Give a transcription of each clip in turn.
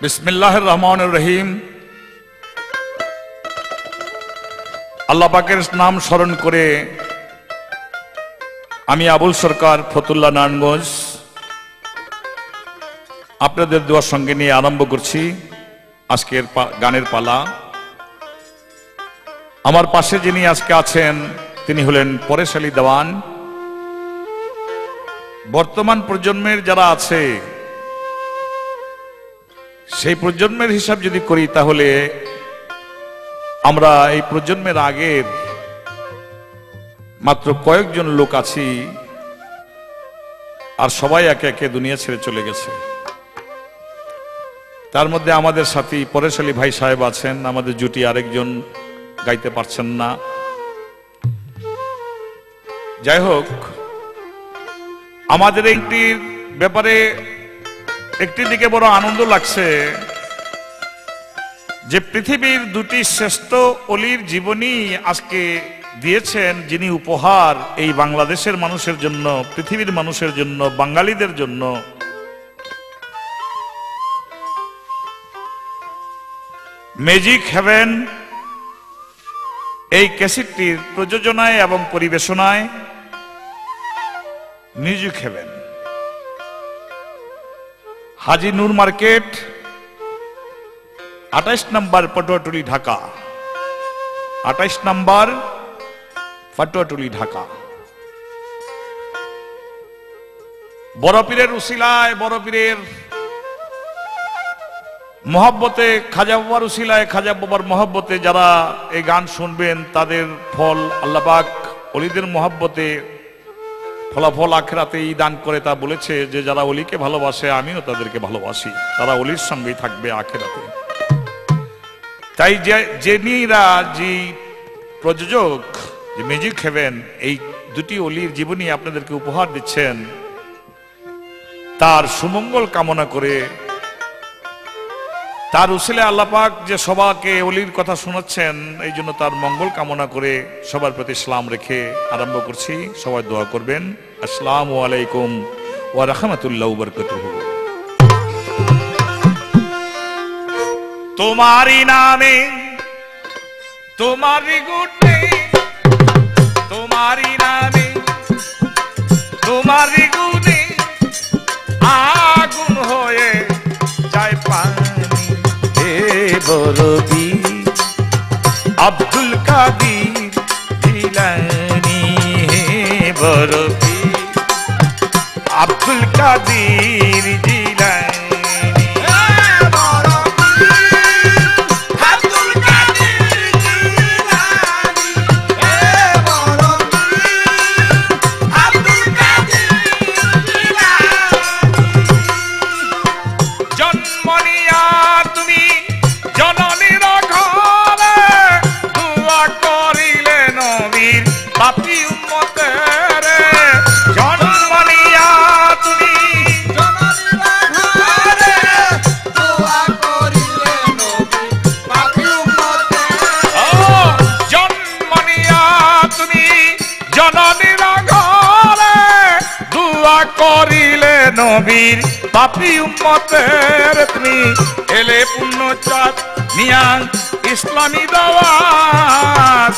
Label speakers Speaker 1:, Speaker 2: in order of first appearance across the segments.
Speaker 1: বিসমিল্লাহির রহমানির রহিম। আল্লাহ পাকের নাম স্মরণ করে আমি আবুল সরকার ফতুল্লাহ নারায়ণগঞ্জ আপনাদের দোয়ার সঙ্গে নিয়ে আরম্ভ করছি আজকের গানের পালা। আমার পাশে যিনি আজকে আছেন তিনি হলেন পরেশ আলী দেওয়ান। বর্তমান প্রজন্মের যারা আছে সেই প্রজন্মের হিসাব যদি করি তাহলে আমরা এই প্রজন্মের আগের মাত্র কয়েকজন লোক আছি, আর সবাই একে একে দুনিয়া ছেড়ে চলে গেছে। তার মধ্যে আমাদের সাথী পরেশ আলী ভাই সাহেব আছেন, আমাদের জুটি আরেকজন গাইতে পারছেন না। যাই হোক, আমাদের একটির ব্যাপারে একটি দিকে বড় আনন্দ লাগছে যে পৃথিবীর দুটি শ্রেষ্ঠ অলির জীবনী আজকে দিয়েছেন যিনি উপহার এই বাংলাদেশের মানুষের জন্য, পৃথিবীর মানুষের জন্য, বাঙালিদের জন্য। ম্যাজিক হেভেন এই ক্যাসেটটির প্রযোজনায় এবং পরিবেশনায় মিউজিক হেভেন, হাজি নূর মার্কেট, 28 নম্বর পটুয়াটুলি, ঢাকা। 28 নম্বর পটুয়াটুলি, ঢাকা। বড় পীরের উসিলায়, বড় পীরের মহব্বতে, খাজা বাবার উসিলায়, খাজা বাবার মহব্বতে যারা এই গান শুনবেন তাদের ফল আল্লাহ পাক অলিদের মহব্বতে ফলাফল আখিরাতেই দান করে। তা বলেছে যে যারা অলিকে ভালোবাসে আমিও তাদেরকে ভালোবাসি, তারা অলির সঙ্গেই থাকবে আখিরাতে। তাই যিনিরা যে প্রযোজক যে মিউজিক হেভেন এই দুটি অলির জীবনী আপনাদেরকে উপহার দিচ্ছেন, তার সুমঙ্গল কামনা করে, তার উসিলে আল্লাহ পাক যে সবাইকে অলির কথা শোনাচ্ছেন এই জন্য তার মঙ্গল কামনা করে সবার প্রতি সালাম রেখে আরম্ভ করছি। সবাই দোয়া করবেন। আসসালামু আলাইকুম ওয়া রাহমাতুল্লাহি ওয়া বারাকাতুহু। তোমারি নামে, তোমারি গুণে, তোমারি নামে, তোমারি গুণে আগুন হয়ে যায় পানি। হে বরবি আব্দুল কাদির জিলানী, হে বরবি আব্দুল কাদির জিলানী। পাপী উম্মতের জন্ম নিয়া তুমি দোয়া করিলে নবী পাপী উম্মতের, জন্ম নিয়া তুমি জননীর ঘরে দোয়া করিলে নবীর পাপী উম্মতের। তুমি এলে পুণ্য চাঁদ নিয়া ইসলামী দাওয়াত,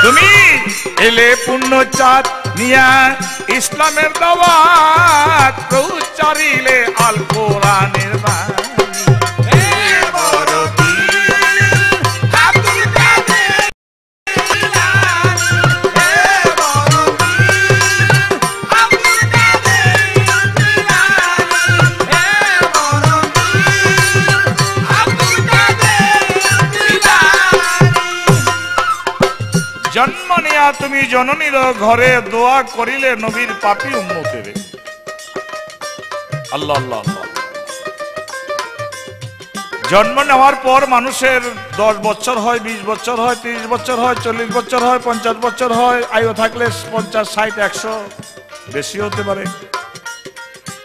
Speaker 1: তুমি এলে পুণ্য চাঁদ নিয়া ইসলামের দাওয়াত, প্রচারিলে আল কোরআনের বাণী। জন্ম নিয়া তুমি জননীর ঘরে দোয়া করিলে নবীর পাপী উম্মতের। আল্লাহ আল্লাহ আল্লাহ। জন্ম নেওয়ার পর মানুষের 10 বছর হয়, 20 বছর হয়, 30 বছর হয়, 40 বছর হয়, 50 বছর হয়, আয়ু থাকলে 50, 60, 100 বেশি হতে পারে।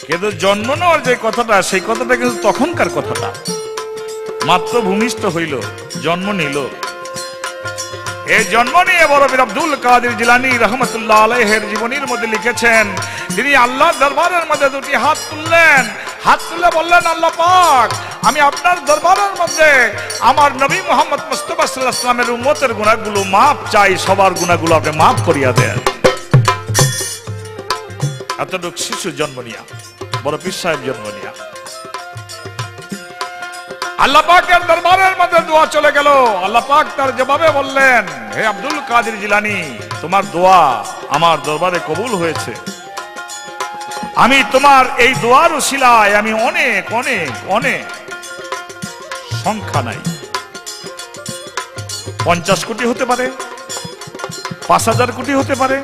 Speaker 1: কিন্তু জন্ম নেওয়ার যে কথাটা সেই কথাটা কিন্তু তখনকার কথাটা, মাত্র ভূমিষ্ঠ হইল, জন্ম নিল। এই জন্ম নিয়ে বড় পীর আব্দুল কাদের জিলানী রহমতুল্লাহ আলাইহির জীবনীর মধ্যে লিখেছেন, তিনি আল্লাহর দরবারের মধ্যে দুটি হাত তুললেন, হাত তুলে বললেন, আল্লাহ পাক, আমি আপনার দরবারের মধ্যে আমার নবী মুহাম্মদ মুস্তাফা সাল্লাল্লাহু আলাইহি ওয়াসাল্লামের উম্মতের গুনাহগুলো মাফ চাই, সবার গুনাহগুলো আপনি মাফ করিয়া দেন। এতটুক শিশু জন্ম নিয়া, বড় পীর সাহেব জন্ম নিয়া আল্লাহ পাকের দরবারের মধ্যে দোয়া চলে গেল। আল্লাহ পাক তার জবাবে বললেন, হে আব্দুল কাদের জিলানী, তোমার দোয়া আমার দরবারে কবুল হয়েছে। আমি তোমার এই দোয়ার উসিলায় আমি অনেক অনেক অনেক, সংখ্যা নাই, 50 কোটি হতে পারে, 5000 কোটি হতে পারে।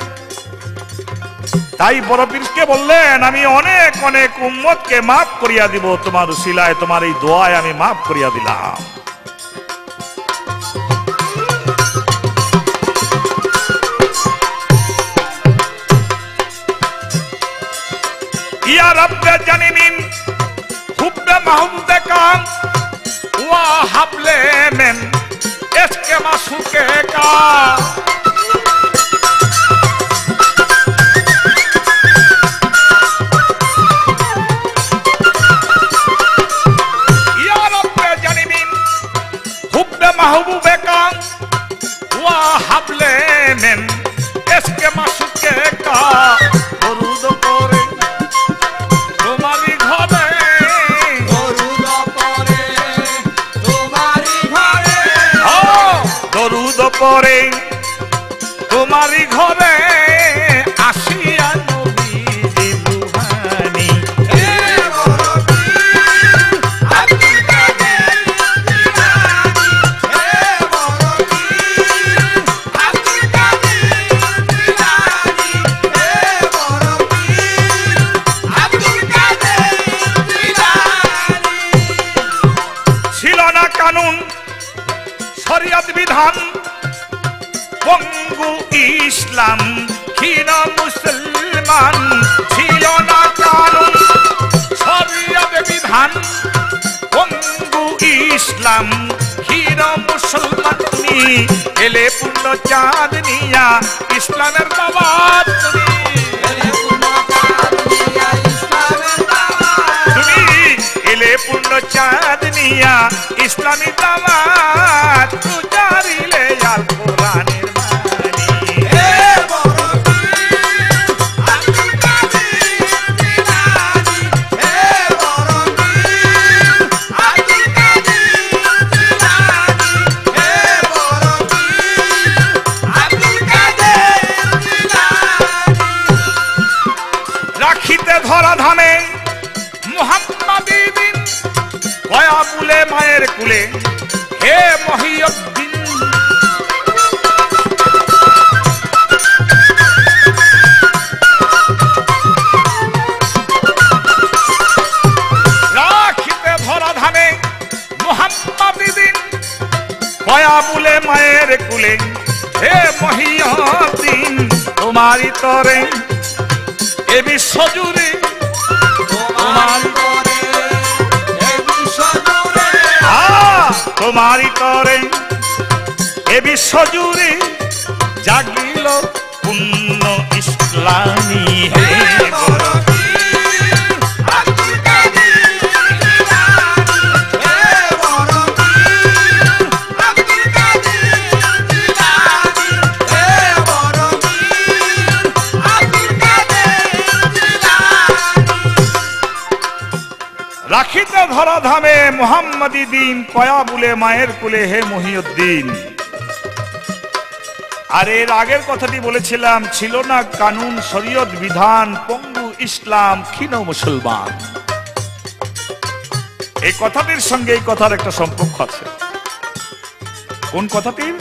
Speaker 1: তাই বড় পীরকে বললেন, আমি অনেক অনেক উম্মতকে মাফ করিয়া দিব তোমার উসিলায়, তোমার এই দোয়ায় আমি মাফ করিয়া দিলাম। ইয়া রব্বে জানিমিন হুব্বে মাহবুবে কাম ওয়া হাবলে মেন ইশকে মাসুকে কা। महबूबे का वा हबले मेन इसके माशुके का दरूद परे तुम्हारी घरे, दरूद परे तुम्हारी घरे, दरूद परे तुम्हारी घरे आशिया नबीजी बुहानी। বিধান পঙ্গু ইসলাম ক্ষীণ মুসলমান, ছিল না কানুন শরিয়ত বিধান পঙ্গু ইসলাম ক্ষীণ মুসলমান। তুমি এলে পূর্ণ চাঁদ নিয়া ইসলামের দাওয়াত, তুমি এলে পূর্ণ চাঁদ নিয়া ইসলামী দাওয়াত, জারিলে আল কোরআনের বাণী। হে বড় পীর আব্দুল কাদের জিলানী, হে বড় পীর আব্দুল কাদের জিলানী, হে বড় পীর আব্দুল কাদের জিলানী। রাখিতে ধরা ধামে মুহাম্মাদি দিন কয়া বুলে মায়ের কুলে, হে মহিউদ্দিন। রাখিতে ধরা ধামে মুহাম্মাদি দিন কয়া বুলে মায়ের কুলে, হে মহিউদ্দিন। তোমারই তরে এ বিশ্ব জুড়ে, তোমারই তরে এ বিশ্ব জুড়ে, তোমারই তরে এ বিশ্ব জুড়ে জাগিল পূর্ণ ইসলামী। হে বড় পীর আব্দুল কাদের জিলানী, হে বড় পীর আব্দুল কাদের জিলানী, হে বড় পীর আব্দুল কাদের জিলানী। রাখিতে ধরা ধামে মুহাম্মাদি দিন কয়া বুলে মায়ের কুলে, হে মহিউদ্দিন। আর এর আগের কথাটি বলেছিলাম, ছিল না কানুন শরীয়ত বিধান পঙ্গু ইসলাম ক্ষীণ মুসলমান। এই কথাটির সঙ্গে এই কথার একটা সম্পর্ক আছে। কোন কথাটির?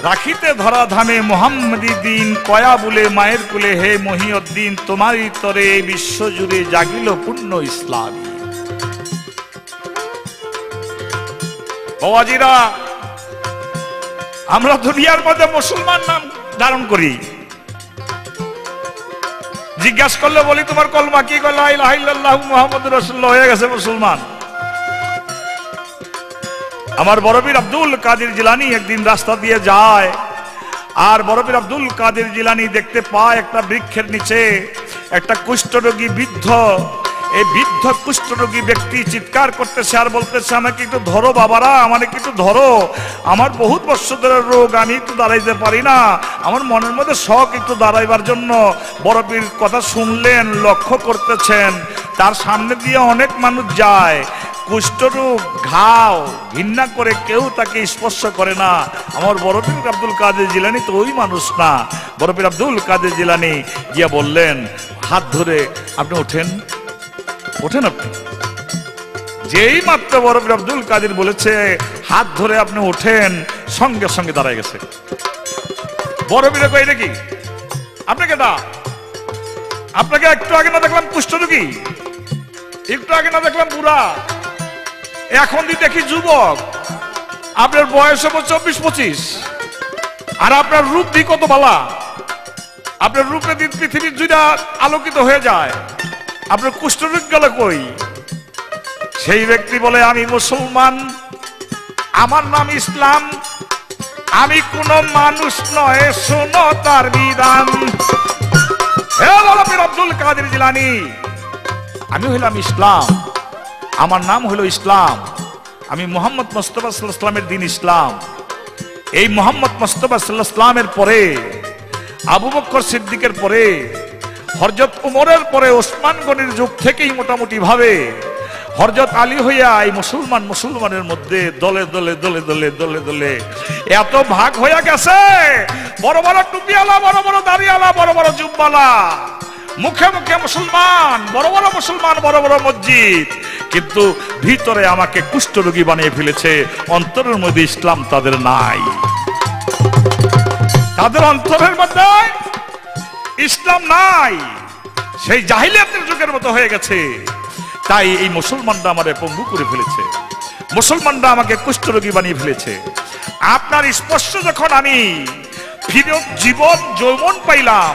Speaker 1: রাখিতে ধরা ধামে মুহাম্মাদি দিন কয়া বুলে মায়ের কুলে, হে মহিউদ্দিন। তোমারই তরে বিশ্ব জুড়ে জাগিল পূর্ণ ইসলাম। বাবাজিরা, আমরা দুনিয়ার মধ্যে মুসলমান নাম ধারণ করি, জিজ্ঞাসা করলে বলি তোমার কলমা কি? লা ইলাহা ইল্লাল্লাহু মুহাম্মাদুর রাসূলুল্লাহ, হয়ে গেছে মুসলমান। আমার বড় পীর আব্দুল কাদের জিলানী একদিন রাস্তা দিয়ে যায়, আর বরফির আব্দুল কাদের জিলানী দেখতে পায় একটা বৃক্ষের নিচে একটা কুষ্ঠরোগী বৃদ্ধ, এই বৃদ্ধ কুষ্ঠরোগী ব্যক্তি চিৎকার করতেছে আর বলতেছে, আমাকে একটু ধরো বাবারা, আমাকে একটু ধরো, আমার বহুত বছর ধরে রোগ, আমি একটু দাঁড়াইতে পারি না, আমার মনের মধ্যে শখ একটু দাঁড়াইবার জন্য। বরফির কথা শুনলেন, লক্ষ্য করতেছেন তার সামনে দিয়ে অনেক মানুষ যায়, কুষ্ঠরোগ ঘাও ঘৃণা করে কেউ তাকে স্পর্শ করে না। আমার বরফির আব্দুল কাদের জিলানী তো ওই মানুষ না। বরফির আব্দুল কাদের জিলানী গিয়া বললেন, হাত ধরে আপনি ওঠেন, ওঠেন আপনি। যেই মাত্র বরফির আব্দুল কাদের বলেছে হাত ধরে আপনি ওঠেন, সঙ্গে সঙ্গে দাঁড়ায় গেছে। বরফিরে কই, এটা কি আপনাকে দা, আপনাকে একটু আগে না দেখলাম কুষ্ঠরোগী, একটু আগে না দেখলাম বুড়া, এখন দেখি যুবক, আপনার বয়স হবে 24-25, আর আপনার রূপ দি কত ভালা, আপনার রূপে দিন পৃথিবীর জুড়ে আলোকিত হয়ে যায়, আপনার কুষ্ঠরোগ গেল কই? সেই ব্যক্তি বলে, আমি মুসলমান, আমার নাম ইসলাম, আমি কোন মানুষ নয়, শোনো তার বিধান। হে বরফির আব্দুল কাদের জিলানী, আমি হইলাম ইসলাম, আমার নাম হলো ইসলাম, আমি মুহাম্মদ মুস্তাফা সাল্লাল্লাহু আলাইহি ওয়াসাল্লামের দিন ইসলাম। এই মুহাম্মদ মুস্তাফা সাল্লাল্লাহু আলাইহি ওয়াসাল্লামের পরে, আবু বকর সিদ্দিকের পরে, হযরত উমরের পরে, ওসমান গনির যুগ থেকেই মোটামুটি ভাবে হযরত আলী হইয়া এই মুসলমানের মধ্যে দলে দলে দলে দলে দলে দলে এত ভাগ হইয়া গেছে, বড় বড় টুপিওয়ালা, বড় বড় দাড়িওয়ালা, বড় বড় জুব্বালা, মুখে মুখে মুসলমান, বড় বড় মুসলমান, বড় বড় মসজিদ, কিন্তু ভিতরে আমাকে কুষ্ঠরোগী বানিয়ে ফেলেছে। অন্তরের মধ্যে ইসলাম তাদের নাই, তাদের অন্তরের মধ্যে ইসলাম নাই, সেই জাহিলিয়াতের যুগের মতো হয়ে গেছে। তাই এই মুসলমানরা আমারে পঙ্গু করে ফেলেছে, মুসলমানরা আমাকে কুষ্ঠরোগী বানিয়ে ফেলেছে। আপনার স্পর্শ যখন আমি ফিরত জীবন যৌবন পাইলাম,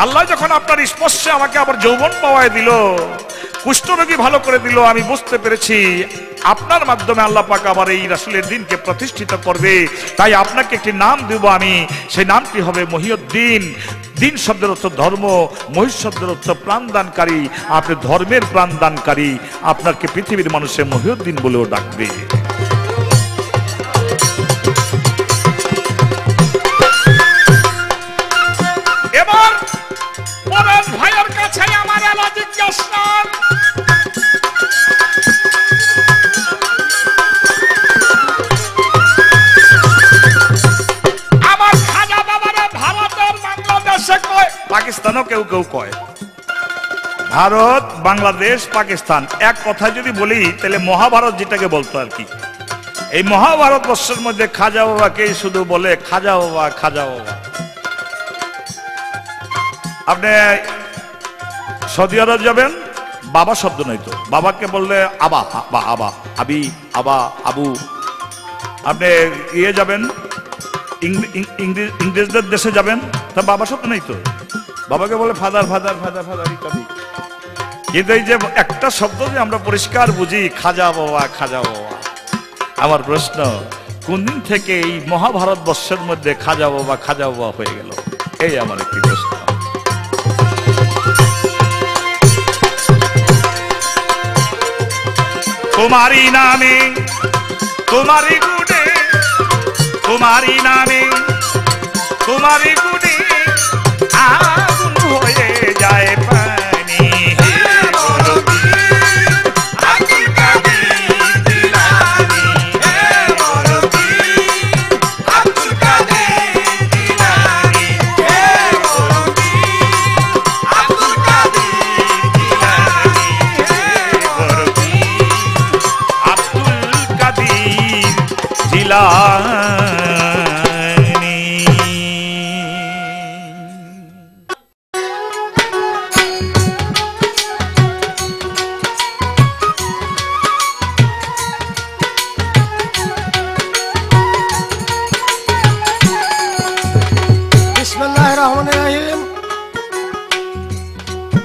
Speaker 1: আল্লাহ যখন আপনার স্পর্শে আমাকে আবার যৌবন পাওয়ায় দিল, কুষ্ঠরোগী ভালো করে দিল, আমি বুঝতে পেরেছি আপনার মাধ্যমে আল্লাহ পাক আবার এই রাসূলের দ্বীনকে প্রতিষ্ঠিত করবে। তাই আপনাকে একটি নাম দেব আমি, সেই নামটি হবে মহিউদ্দিন। দিন শব্দের অর্থ ধর্ম, মহিষ শব্দের অর্থ প্রাণদানকারী, আপনি ধর্মের প্রাণদানকারী, আপনাকে পৃথিবীর মানুষে মহিউদ্দিন বলেও ডাকবে। এবার পরেশ ভাইয়ের কাছে আমার এলা জিজ্ঞাসা, আমার খাজা বাবারা ভারতের বাংলাদেশে কয়, পাকিস্তানও কেউ কেউ কয়, ভারত বাংলাদেশ পাকিস্তান এক কথা যদি বলি তাহলে মহাভারত যেটাকে বলতো আর কি, এই মহাভারত বর্ষের মধ্যে খাজা বাবাকে শুধু বলে খাজা বাবা, খাজা বাবা। আপনি সৌদি আরব যাবেন, বাবা শব্দ নাই তো, বাবাকে বললে আবা, আবা, আবা, আবি, আবা, আবু। আপনি ইয়ে যাবেন, ইংরেজদের দেশে যাবেন, তা বাবা শব্দ নেই তো, বাবাকে বলে ফাদার, ফাদার, ফাদার, ফাদার ইত্যাদি। কিন্তু এই যে একটা শব্দ যে আমরা পরিষ্কার বুঝি, খাজা বাবা, খাজা বাবা। আমার প্রশ্ন, কোন দিন থেকে এই মহাভারত বর্ষের মধ্যে খাজা বাবা, খাজা বাবা হয়ে গেল? এই আমার একটি প্রশ্ন। তোমারি নামে, তোমারি গুণে, তোমারি নামে, তোমারি গুণে আগুন হয়ে যায় পানি।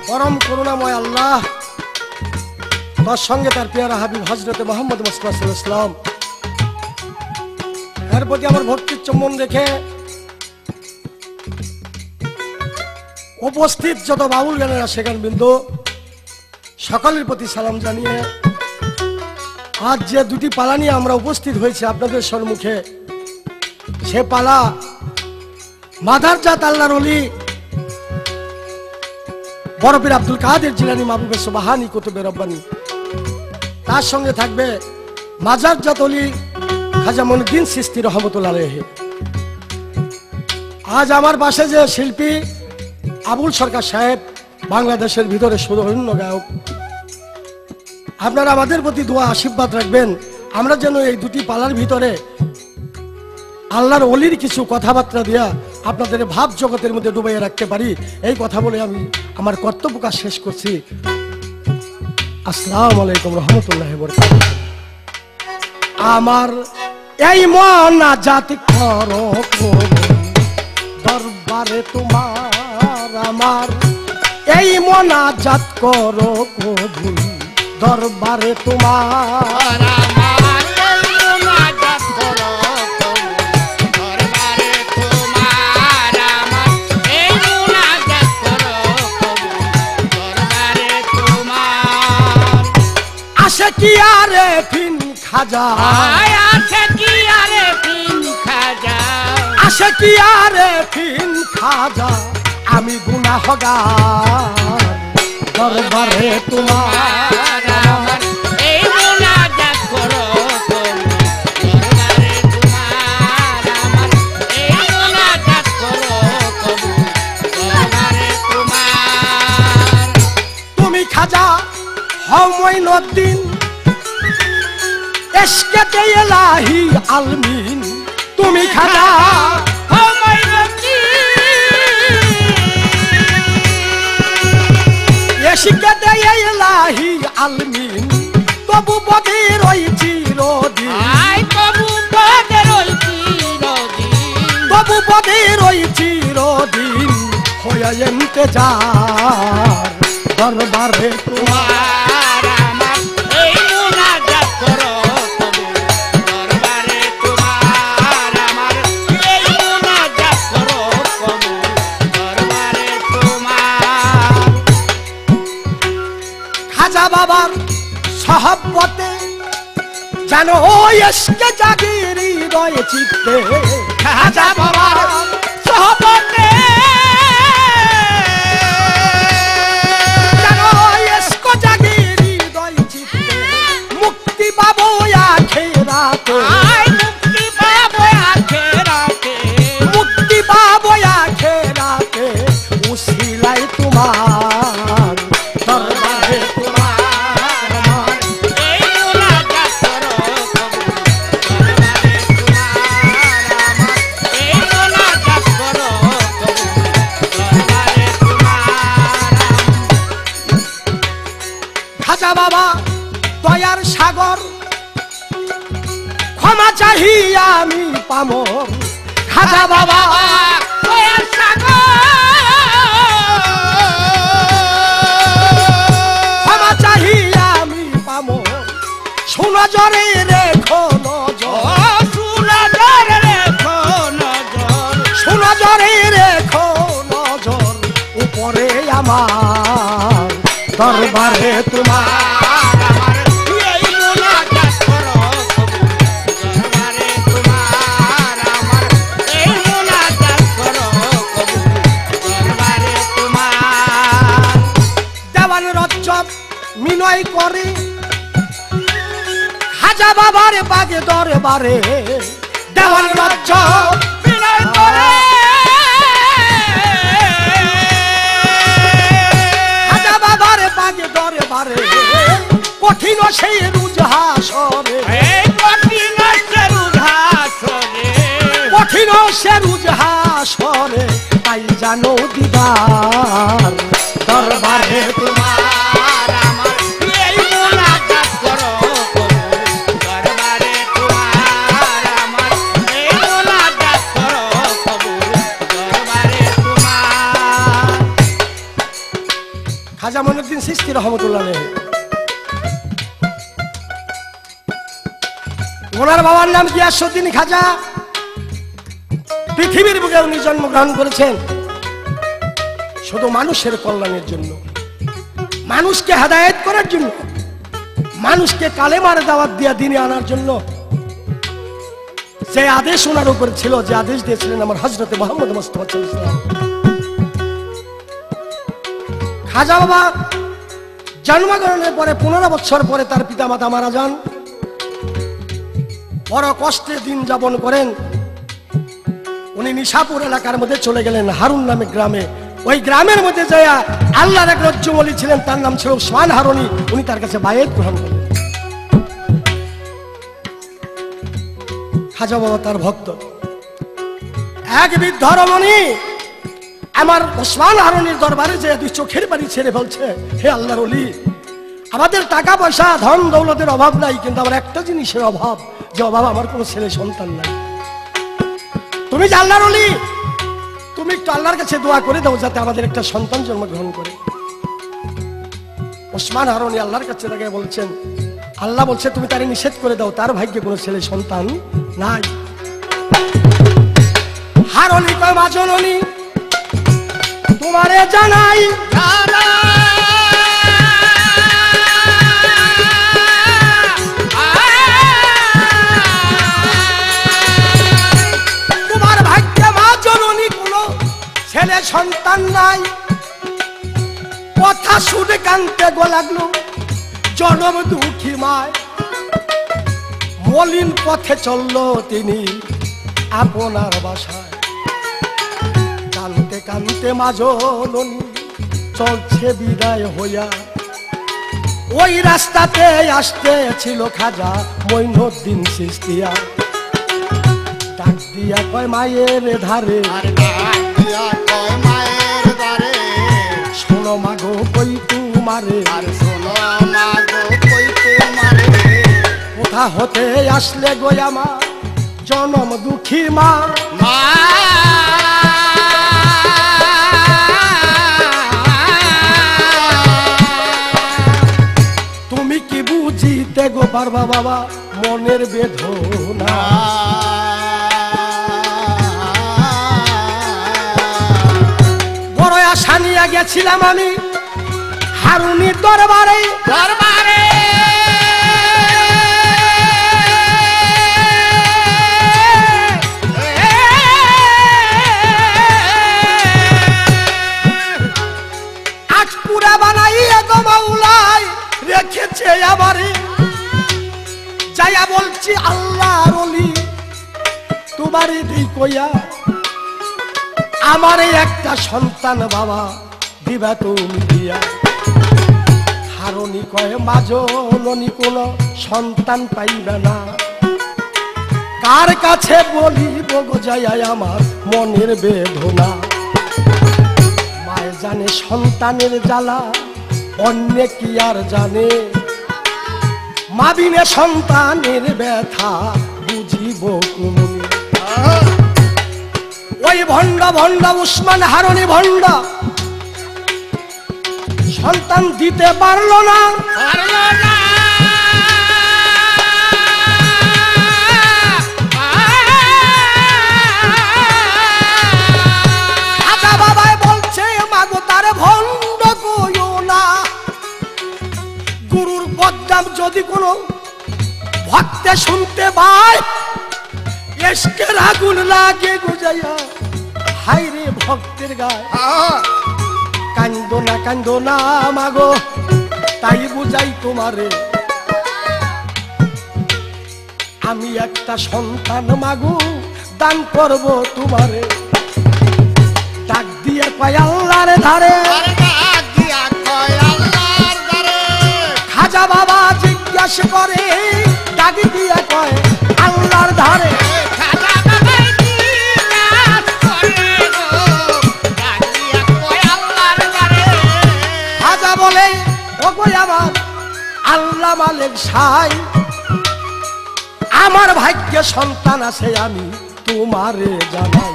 Speaker 2: পরম করুণাময় আল্লাহ, তার সঙ্গে তার পেয়ারা হাবিব হযরত মুহাম্মদ মুস্তাফা সাল্লাল্লাহু আলাইহি ওয়াসাল্লাম, এর প্রতি আমার ভক্তির চুম্বন রেখে উপস্থিত যত বাউল গানেরা সেখান বিন্দু সকলের প্রতি সালাম জানিয়ে আজ যে দুটি পালা নিয়ে আমরা উপস্থিত হয়েছি আপনাদের সম্মুখে, সে পালা মাদারজাত আল্লাহর ওলি বড় পীর আব্দুল কাদের জিলানী মাহবুবে সুবহানী কুতুবে রব্বানী, তার সঙ্গে থাকবে মাজারজাত ওলি খাজা মঈনুদ্দিন চিশতি রহমতুল্লাহ আলাইহি। আজ আমার পাশে যে শিল্পী আবুল সরকার সাহেব, বাংলাদেশের ভিতরে সুদর্ণ গায়ক, আপনারা আমাদের প্রতি দোয়া আশীর্বাদ রাখবেন, আমরা যেন এই দুটি পালার ভিতরে আল্লাহর ওলির কিছু কথাবার্তা দিয়া আপনাদের ভাব জগতের মধ্যে ডুবাইয়ে রাখতে পারি। এই কথা বলে আমি আমার কর্তব্য কাজ শেষ করছি। আসসালামু আলাইকুম রহমতুল্লাহি ওয়া বারাকাতুহু। আমার এই মোনাজাত করো দরবারে তোমার, আমার এই মোনাজাত করো কবুল দরবারে তোমার,
Speaker 3: আমার এই মোনাজাত করো দরবারে তোমার, আমার এই মোনাজাত করো দরবারে তোমার।
Speaker 2: আসে কি আরে ফিন খাজা,
Speaker 3: আসে কি আরে ফিন খাজা,
Speaker 2: আসে কি আরে ফিন খাজা, আমি গুনাহগার দরবারে তোমার,
Speaker 3: আমার এই মোনাজাত করো দরবারে তোমার, আমার এই মোনাজাত করো দরবারে তোমার।
Speaker 2: তুমি খাজা হও মঈনুদ্দিন ইশকে ইলাহি আলমিন, তুমি খাজা ইশকে ইলাহি আলমিন, তবু বদের ওই চিরদিন,
Speaker 3: তবু
Speaker 2: বদের ওই চিরদিন হয়ে ইন্তেজার দরবারে তোমার,
Speaker 3: আমার এই মোনাজাত করো দরবারে তোমার, আমার এই মোনাজাত করো দরবারে তোমার।
Speaker 2: খাজা বাবার সহবতে জানো ইশকে জাগিরি রয়ে চিত্তে, খাজা বাবার সহবতে জানো ইশকে জাগিরি রয়ে চিত্তে, মুক্তি পাবো আখিরাতে,
Speaker 3: মুক্তি পাবো আখিরাতে,
Speaker 2: মুক্তি পাবো আখিরাতে, উসিলাই তোমার দরবারে তোমার, আমার
Speaker 3: এই মোনাজাত করো দরবারে তোমার, আমার এই মোনাজাত করো দরবারে তোমার।
Speaker 2: খাজা বাবা দয়ার সাগর ক্ষমা চাহি আমি পামর, খাজা বাবা
Speaker 3: দয়ার সাগর,
Speaker 2: ক্ষমা চাহি আমি পামর, সুনজরে রেখো নজর,
Speaker 3: সুনজরে রেখো নজর,
Speaker 2: সুনজরে রেখো নজর, উপরে আমার দরবারে তোমার,
Speaker 3: আমার এই মোনাজাত করো দরবারে তোমার, আমার এই মোনাজাত করো দরবারে তোমার।
Speaker 2: দেওয়ান রজ্জব মিনয় করে খাজা বাবার বাগে দরবারে, দেওয়ান রজ্জব
Speaker 3: বিনয় করে
Speaker 2: খাজা বাবার বাগে দরবারে, কঠিন সেই রুজহাসরে,
Speaker 3: এই কঠিন সেরুধাসরে,
Speaker 2: কঠিন সে রুজহাসরে, তাই জানো দিদার দরবারে তোমার,
Speaker 3: আমার এই মোনাজাত করো দরবারে তোমার, আমার এই মোনাজাত করো দরবারে তোমার।
Speaker 2: খাজা মঈনুদ্দিন চিশতি রহমতুল্লাহ আলাইহি, ওনার বাবার নাম গিয়াসউদ্দিন খাজা, পৃথিবীর বুকে উনি জন্মগ্রহণ করেছেন শুধু মানুষের কল্যাণের জন্য, মানুষকে হেদায়েত করার জন্য, মানুষকে কালেমার দাওয়াত দিয়া দিনে আনার জন্য যে আদেশ ওনার উপর ছিল, যে আদেশ দিয়েছিলেন আমার হযরতে মুহাম্মদ মুস্তাফা সাল্লাল্লাহু আলাইহি ওয়াসাল্লাম। খাজা বাবা জন্মগ্রহণের পরে 15 বছর পরে তার পিতামাতা মারা যান। বড় কষ্টে দিন যাপন করেন। উনি নিশাপুর এলাকার মধ্যে চলে গেলেন, হারুন নামে গ্রামে। ওই গ্রামের মধ্যে যাইয়া আল্লাহর এক রজ্জুমলি ছিলেন, তার নাম ছিল উসমান হারুনি। উনি তার কাছে বায়াত গ্রহণ করলেন। খাজা বাবা তার ভক্ত। এক বৃদ্ধ রমণী আমার উসমান হারুনির দরবারে যে দুই চোখের পানি ছেড়ে ফেলছে, হে আল্লাহর ওলি, আমাদের টাকা পয়সা ধন দৌলতের অভাব নাই, কিন্তু আমার একটা জিনিসের অভাব, যে অভাব আমার কোনো ছেলে সন্তান নাই। তুমি যে আল্লাহর ওলি, তুমি একটু আল্লাহর কাছে দোয়া করে দাও যাতে আমাদের একটা সন্তান জন্মগ্রহণ করে। উসমান হারুনি আল্লাহর কাছে তাকে বলছেন, আল্লাহ বলছে তুমি তারে নিষেধ করে দাও, তার ভাগ্যে কোনো ছেলে সন্তান নাই। হারুনি কয়, মা জননী তোমারে জানাই তোমার ভাগ্যে মা জননী কোনো ছেলে সন্তান নাই। কথা শুনে কানতে গো লাগলো জনম দুঃখী মায়। মলিন পথে চললো তিনি আপনার বাসায়। কানতে কানতে মা জননী চলছে বিদায় হইয়া। ওই রাস্তাতে আসতে ছিল খাজা মঈনুদ্দিন চিশতিয়া। ডাক দিয়া কয় মায়ের ধারে, শোনো মাগো কই তোমারে, কোথা হতে আসলে গো আমার জনম দুঃখী মা। তুমি কি বুঝিতে গো পারবা বাবা মনের বেদনা। বড় আশা নিয়ে গেছিলাম আমি হারুনির দরবারে, দরবারে আজপুরা বানাইয়া গো মাওলাই রেখেছে আমারে। যাইয়া বলছি আল্লাহর ওলি তোমারে দিই কইয়া, আমারে একটা সন্তান বাবা দিবা তুমি দিয়া। হারুনি কয় মা জননী কোনো সন্তান পাইবে না। কার কাছে বলিব গো যাইয়া আমার মনের বেদনা। মায়ে জানে সন্তানের জ্বালা, অন্য কি আর জানে। মা বিনে সন্তানের ব্যথা বুঝিব কোন। ওই ভণ্ড ভণ্ড উসমান হারুনি ভণ্ড সন্তান দিতে পারল না। খাজা বাবাই বলছে মাগো তারে ভণ্ড কইও না। গুরুর বদনাম যদি কোনো ভক্তে শুনতে পায়, এসকের আগুন লাগে গুজাইয়া হাইরে ভক্তের গায়। কান্দো না মাগো তাই বুঝাই তোমারে, আমি একটা সন্তান মাগো দান করব তোমারে। ডাক দিয়ে কয় আল্লাহর ধারে, খাজা বাবা জিজ্ঞাসা করে ডাক দিয়ে কয় আল্লাহর ধারে। বলে ওগো আমার আল্লাহ মালিক সাই, আমার ভাগ্যে সন্তান আছে আমি তোমারে জানাই।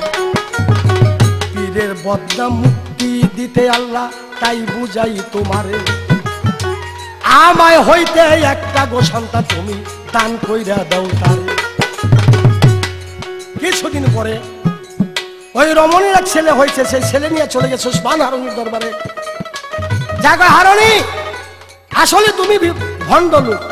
Speaker 2: পীরের বদনাম মুক্তি দিতে আল্লাহ তাই বুঝাই তোমারে। আমায় হইতে একটা গো সন্তান তুমি দান কইরা দাও তারে। কিছুদিন পরে ওই রমণীর এক ছেলে হয়েছে, সেই ছেলে নিয়ে চলে গেছে ওসমান হারুনির দরবারে। জাগো হারুনি, আসলে তুমি ভণ্ড লোক,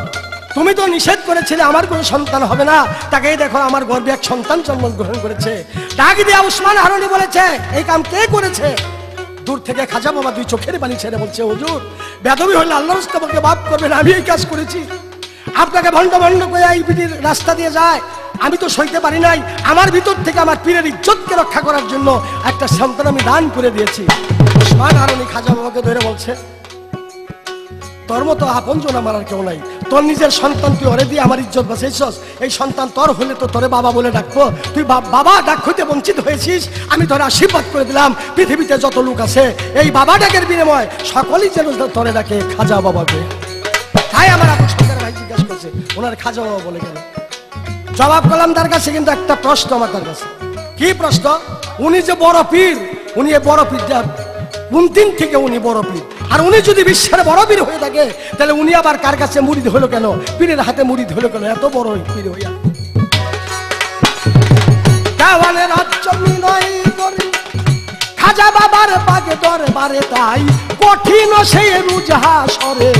Speaker 2: তুমি তো নিষেধ করেছিলে আমার কোনো সন্তান হবে না, তাকেই দেখো আমার গর্ভে এক সন্তান জন্মগ্রহণ করেছে। ডাক দিয়ে ওসমান হারুনি বলেছে, এই কাম কে করেছে? দূর থেকে খাজা বাবা দুই চোখের পানি ছেড়ে বলছে, হুজুর বেদবি হলে আল্লাহর রাস্তা আমাকে মাফ করবেন, আমি এই কাজ করেছি। আপনাকে ভণ্ড ভণ্ড করে এই পীরের রাস্তা দিয়ে যায়, আমি তো সইতে পারি নাই। আমার ভিতর থেকে আমার পীরের ইজ্জতকে রক্ষা করার জন্য একটা সন্তান আমি দান করে দিয়েছি। ওসমান হারুনি খাজা বাবাকে ধরে বলছে, তোর মতো আপনজন আমার আর কেউ নাই, তোর নিজের সন্তান তুই ওরে দিয়ে আমার ইজ্জত বাঁচাইছস। এই সন্তান তোর হলে তো তোরে বাবা বলে ডাকবো, তুই বাবা ডাক হইতে বঞ্চিত হয়েছিস। আমি তোর আশীর্বাদ করে দিলাম, পৃথিবীতে যত লোক আছে এই বাবা ডাকের বিনিময় সকলেই যেন তোরে ডাকে খাজা বাবাকে। তাই আমার আবু শঙ্কর ভাই জিজ্ঞাসা করছে, ওনার খাজা বাবা বলে কেন? জবাব করলাম তার কাছে, কিন্তু একটা প্রশ্ন আমার তার কাছে। কি প্রশ্ন? উনি যে বড় পীর, উনি এ বড় পীরটা কোন দিন থেকে উনি বড় পীর? আর উনি যদি বিশ্বের বড় পীর হয়ে থাকে, তাহলে উনি আবার কার কাছে মুরিদ হলো কেন? পীরের হাতে মুরিদ হলো কেন? এত বড় পীর হইয়া দেওয়ানের রাজ্য বিনয় করি খাজা বাবার পাগে দরবারে, তাই কঠিন সেই রুজহা সরে,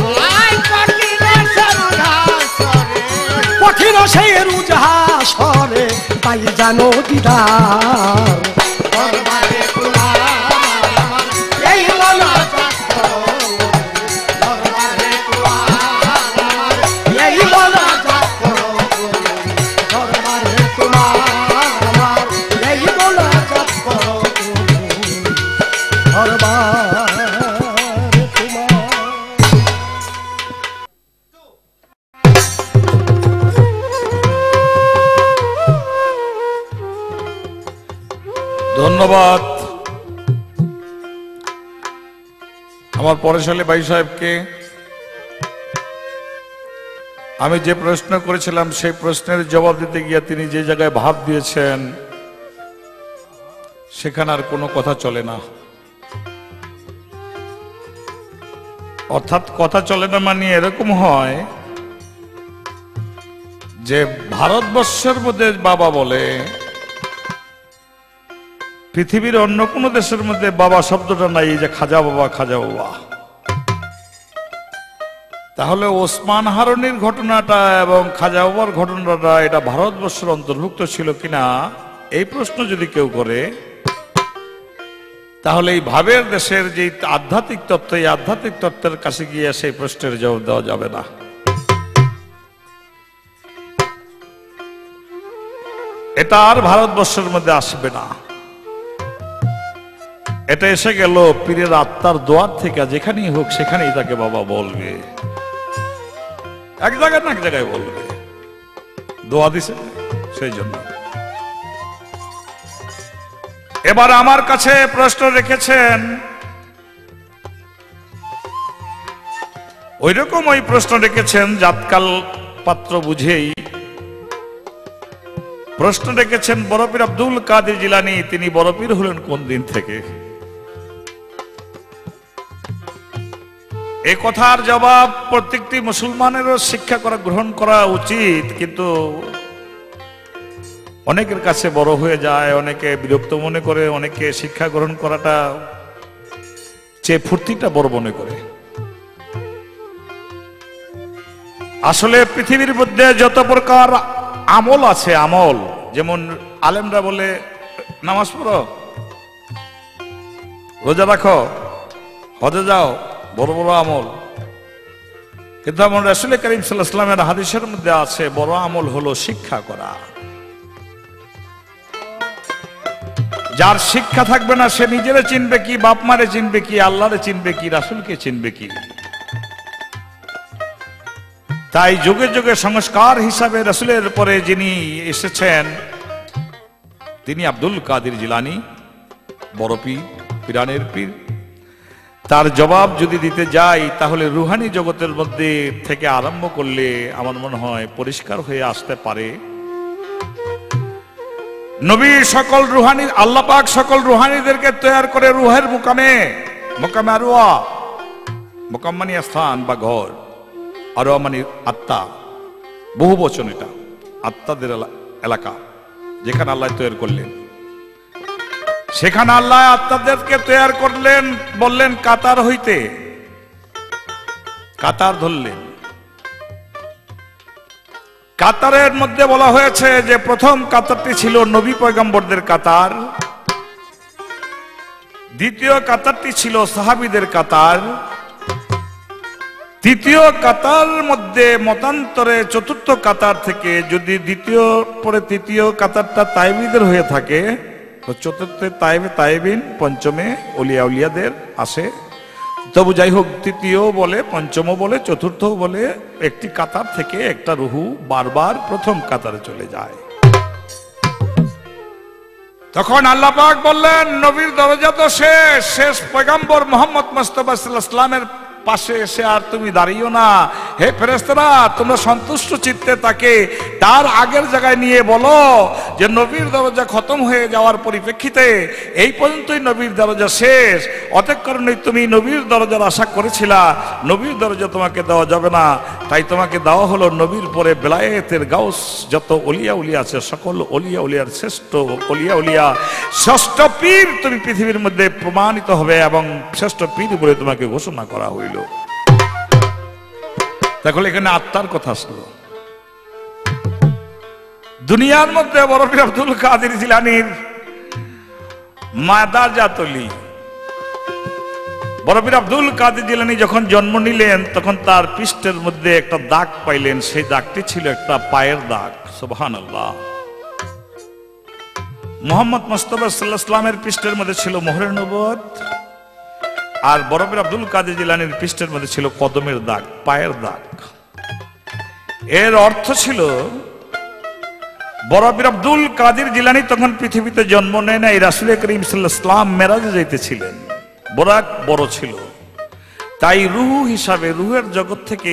Speaker 2: কঠিন সেই রুজহা সরে, তাই জানো দিদার
Speaker 1: ধন্যবাদ আমার পরেশালী ভাই সাহেবকে। আমি যে প্রশ্ন করেছিলাম সেই প্রশ্নের জবাব দিতে গিয়ে তিনি যে জায়গায় ভাব দিয়েছেন সেখানে আর কোনো কথা চলে না। অর্থাৎ কথা চলে না মানে এরকম হয় যে ভারতবর্ষের মধ্যে বাবা বলে, পৃথিবীর অন্য কোন দেশের মধ্যে বাবা শব্দটা নাই, যে খাজা বাবা খাজা বাবা। তাহলে ওসমান হারুনির ঘটনাটা এবং খাজা বাবার ঘটনাটা এটা ভারতবর্ষের অন্তর্ভুক্ত ছিল কিনা এই প্রশ্ন যদি কেউ করে, তাহলে এই ভাবের দেশের যে আধ্যাত্মিক তত্ত্ব, এই আধ্যাত্মিক তত্ত্বের কাছে গিয়ে সেই প্রশ্নের জবাব দেওয়া যাবে না। এটা আর ভারতবর্ষের মধ্যে আসবে না। এটা এসে গেল পীরের আত্মার দোয়ার থেকে, যেখানেই হোক সেখানেই তাকে বাবা বলবে, এক জায়গায় না এক জায়গায় বলবে, দোয়া দিছে সেই জন্য। এবার আমার কাছে প্রশ্ন রেখেছেন, ওই রকম ওই প্রশ্ন রেখেছেন জাতকাল পাত্র বুঝেই প্রশ্ন রেখেছেন। বড় পীর আব্দুল কাদের জিলানী তিনি বড় পীর হলেন কোন দিন থেকে? এই কথার জবাব প্রত্যেকটি মুসলমানেরও শিক্ষা করা, গ্রহণ করা উচিত, কিন্তু অনেকের কাছে বড় হয়ে যায়, অনেকে বিরক্ত মনে করে, অনেকে শিক্ষা গ্রহণ করাটা চেয়ে ফুর্তিটা বড় মনে করে। আসলে পৃথিবীর মধ্যে যত প্রকার আমল আছে, আমল যেমন আলেমরা বলে নামাজ পড়ো, রোজা রাখো, হজে যাও, বড় বড় আমল। কিন্তু আমার রাসূল করিম সাল্লাল্লাহু আলাইহি ওয়াসাল্লামের হাদিসের মধ্যে আছে বড় আমল হলো শিক্ষা করা। যার শিক্ষা থাকবে না সে নিজেরে চিনবে কি, বাপ মারে চিনবে কি, আল্লাহরে চিনবে কি, রাসূলকে চিনবে কি? তাই যুগে যুগে সংস্কার হিসাবে রাসূলের পরে যিনি এসেছেন তিনি আব্দুল কাদের জিলানী, বড় পীর, পীরানের পীর। তার জবাব যদি দিতে যাই তাহলে রুহানি জগতের মধ্যে থেকে আরম্ভ করলে আমার মনে হয় পরিষ্কার হয়ে আসতে পারে। নবী সকল রুহানি, আল্লাহ পাক সকল রুহানিদেরকে তৈরি করে রুহের মুকামে, মুকামে আরওয়া, মুকাম মানে স্থান বা ঘর, আরওয়া মানে আত্মা, বহু বচন, এটা আত্মাদের এলাকা যেখানে আল্লাহ তৈরি করলেন। সেখানে আল্লাহ আত্মাদেরকে তৈরি করলেন, বললেন কাতার হইতে, কাতার ধরলেন। কাতারের মধ্যে বলা হয়েছে যে প্রথম কাতারটি ছিল নবী পয়গম্বরদের কাতার, দ্বিতীয় কাতারটি ছিল সাহাবীদের কাতার, তৃতীয় কাতার মধ্যে মতান্তরে চতুর্থ কাতার থেকে যদি দ্বিতীয় পরে তৃতীয় কাতারটা তাইবীদের হয়ে থাকে, তো চতুর্থে তাইবে তাইবিন, পঞ্চমে ওলিয়া উলিয়াদের আসে। তবু যাই হোক, তৃতীয় বলে, পঞ্চম বলে, চতুর্থ বলে, একটি কাতার থেকে একটা রুহু বারবার প্রথম কাতারে চলে যায়। তখন আল্লাহ পাক বললেন, নবীর দরজা তো শেষ, শেষ পয়গম্বর মুহাম্মদ মুস্তাফা সাল্লাল্লাহু আলাইহি ওয়াসাল্লামের পাশে এসে আর তুমি দাঁড়িও না। হে ফেরেশতারা, তোমরা সন্তুষ্ট চিত্তে তাকে তার আগের জায়গায় নিয়ে বলো যে নবীর দরজা খতম হয়ে যাওয়ার পরিপ্রেক্ষিতে এই পর্যন্তই নবীর দরজা শেষ, অতএব কারণে তুমি নবীর দরজার আশা করেছিলা, নবীর দরজা তোমাকে দেওয়া যাবে না, তাই তোমাকে দেওয়া হলো নবীর পরে বেলায়েতের গাউস, যত ওলিয়া উলিয়া আছে সকল ওলিয়া উলিয়ার শ্রেষ্ঠ ওলিয়া উলিয়া, ষষ্ঠ পীর তুমি পৃথিবীর মধ্যে প্রমাণিত হবে এবং শ্রেষ্ঠ পীর বলে তোমাকে ঘোষণা করা হইল। তাহলে এখানে আত্মার কথা আসলো। দুনিয়ার মধ্যে বড় পীর আব্দুল কাদের জিলানীর মাদার জাতলি, বড় পীর আব্দুল কাদের জিলানী যখন জন্ম নিলেন তখন তার পৃষ্ঠের মধ্যে একটা দাগ পাইলেন, সেই দাগটি ছিল একটা পায়ের দাগ। সুবহানাল্লাহ। মুহাম্মদ মুস্তাফা সাল্লাল্লাহু আলাইহি ওয়াসাল্লামের পৃষ্ঠের মধ্যে ছিল মোহরে নবুয়ত, আর বড় পীর আব্দুল কাদের জিলানীর পৃষ্ঠের মধ্যে ছিল কদমের দাগ, পায়ের দাগ। এর অর্থ ছিল বড় পীর আব্দুল কাদের জিলানী তখন পৃথিবীতে জন্ম নেয় না, রাসূল করিম সাল্লাল্লাহু আলাইহি ওয়াসাল্লাম মেরাজে যাইতেছিলেন, বোরাক বড় ছিল, তাই রুহু হিসাবে রুহের জগৎ থেকে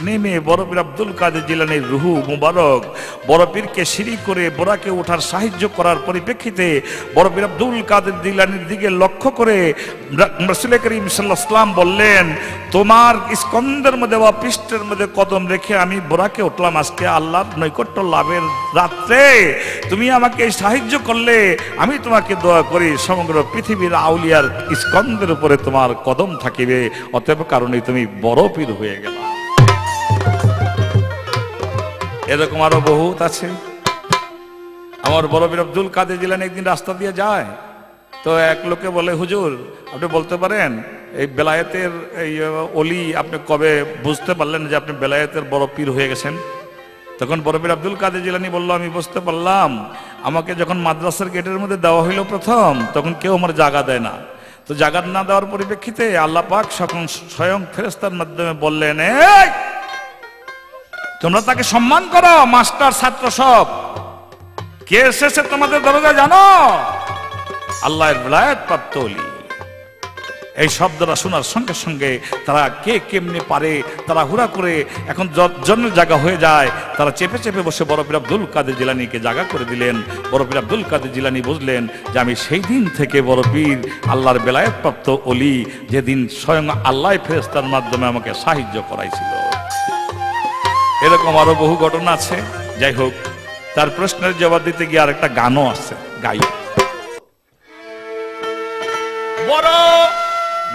Speaker 1: নেমে বড় পীর আব্দুল কাদের জিলানীর রুহু মুবারক বড় পীরকে সিঁড়ি করে বোরাকে ওঠার সাহায্য করার পরিপ্রেক্ষিতে বড় পীর আব্দুল কাদের জিলানীর দিকে লক্ষ্য করে রাসূল করিম সাল্লাল্লাহু আলাইহি ওয়াসাল্লাম বললেন, তোমার স্কন্ধের মধ্যে বা পৃষ্ঠের মধ্যে কদম রেখে আমি বোরাকে উঠলাম আজকে আল্লাহর নৈকট্য লাভের রাত্রে, তুমি আমাকে সাহায্য করলে আমি তোমাকে দোয়া করি সমগ্র পৃথিবীর আউলিয়ার স্কন্ধের উপরে তোমার কদম থাকিবে, অতএব কারণে তুমি বড় পীর হয়ে গেল। এরকম আরো বহুত আছে। আমার বড় পীর আব্দুল কাদের জিলানী একদিন রাস্তা দিয়ে যায়, তো এক লোকে বলে, হুজুর আপনি বলতে পারেন এই বেলায়েতের এই অলি আপনি কবে বুঝতে পারলেন যে আপনি বেলায়েতের বড় পীর হয়ে গেছেন? তখন বড় পীর আব্দুল কাদের জিলানী বলল, আমি বুঝতে পারলাম আমাকে যখন মাদ্রাসার গেটের মধ্যে দেওয়া হইল প্রথম, তখন কেউ আমার জায়গা দেয় না, তো জায়গা না দেওয়ার পরিপ্রেক্ষিতে আল্লাহ পাক স্বয়ং ফেরেশতার মাধ্যমে বললেন, এই তোমরা তাকে সম্মান করো, মাস্টার ছাত্র সব। কে এসেছে তোমাদের দরজা জানো? আল্লাহর বেলায়েত প্রাপ্ত ওলি। এই শব্দটা শোনার সঙ্গে সঙ্গে তারা কে কেমনে পারে তারা হুড়া করে এখন জন্মের জায়গা হয়ে যায়, তারা চেপে চেপে বসে বড় পীর আব্দুল কাদের জিলানীকে জায়গা করে দিলেন। বড় পীর আব্দুল কাদের জিলানী বুঝলেন যে আমি সেই দিন থেকে বড় পীর, আল্লাহর বেলায়েত প্রাপ্ত ওলি, যেদিন স্বয়ং আল্লাহ ফেরেশতার মাধ্যমে আমাকে সাহায্য করাইছিল। এরকম আরো বহু ঘটনা আছে। যাই হোক, তার প্রশ্নের জবাব দিতে গিয়ে আর একটা গানও আছে, গাই। বড়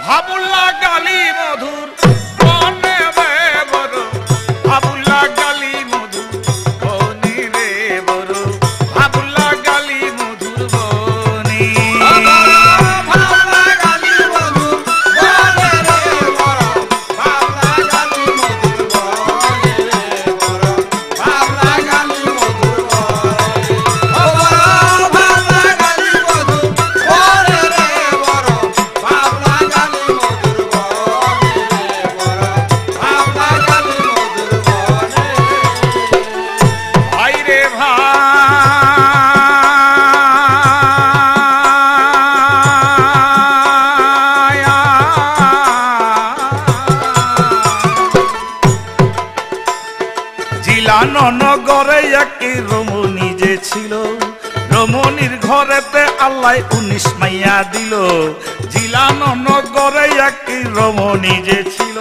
Speaker 1: ভাবুল্লাহ গালি মধুর বনে রে বড়, ভাবুল্লাহ গালি মধুর বনে রে বড়, ভাবুল্লাহ গালি মধুর বনে, ভাবুল্লাহ গালি মধুর বনে রে বড়, ভাবুল্লাহ গালি মধুর বনে রে বড়, ভাবুল্লাহ গালি মধুর বনে, ও বড় ভাবুল্লাহ গালি মধুর বনে রে বড়, ভাবুল্লাহ গালি মধুর বনে রে বড়, ভাবুল্লাহ গালি মধুর বনে। ভাই রে ভাই, জিলানো নগরে একটি রমণী যে ছিল, রমণীর ঘরেতে আল্লাহ 19 মাইয়া দিল। জিলানো নগরে একটি রমণী যে ছিল,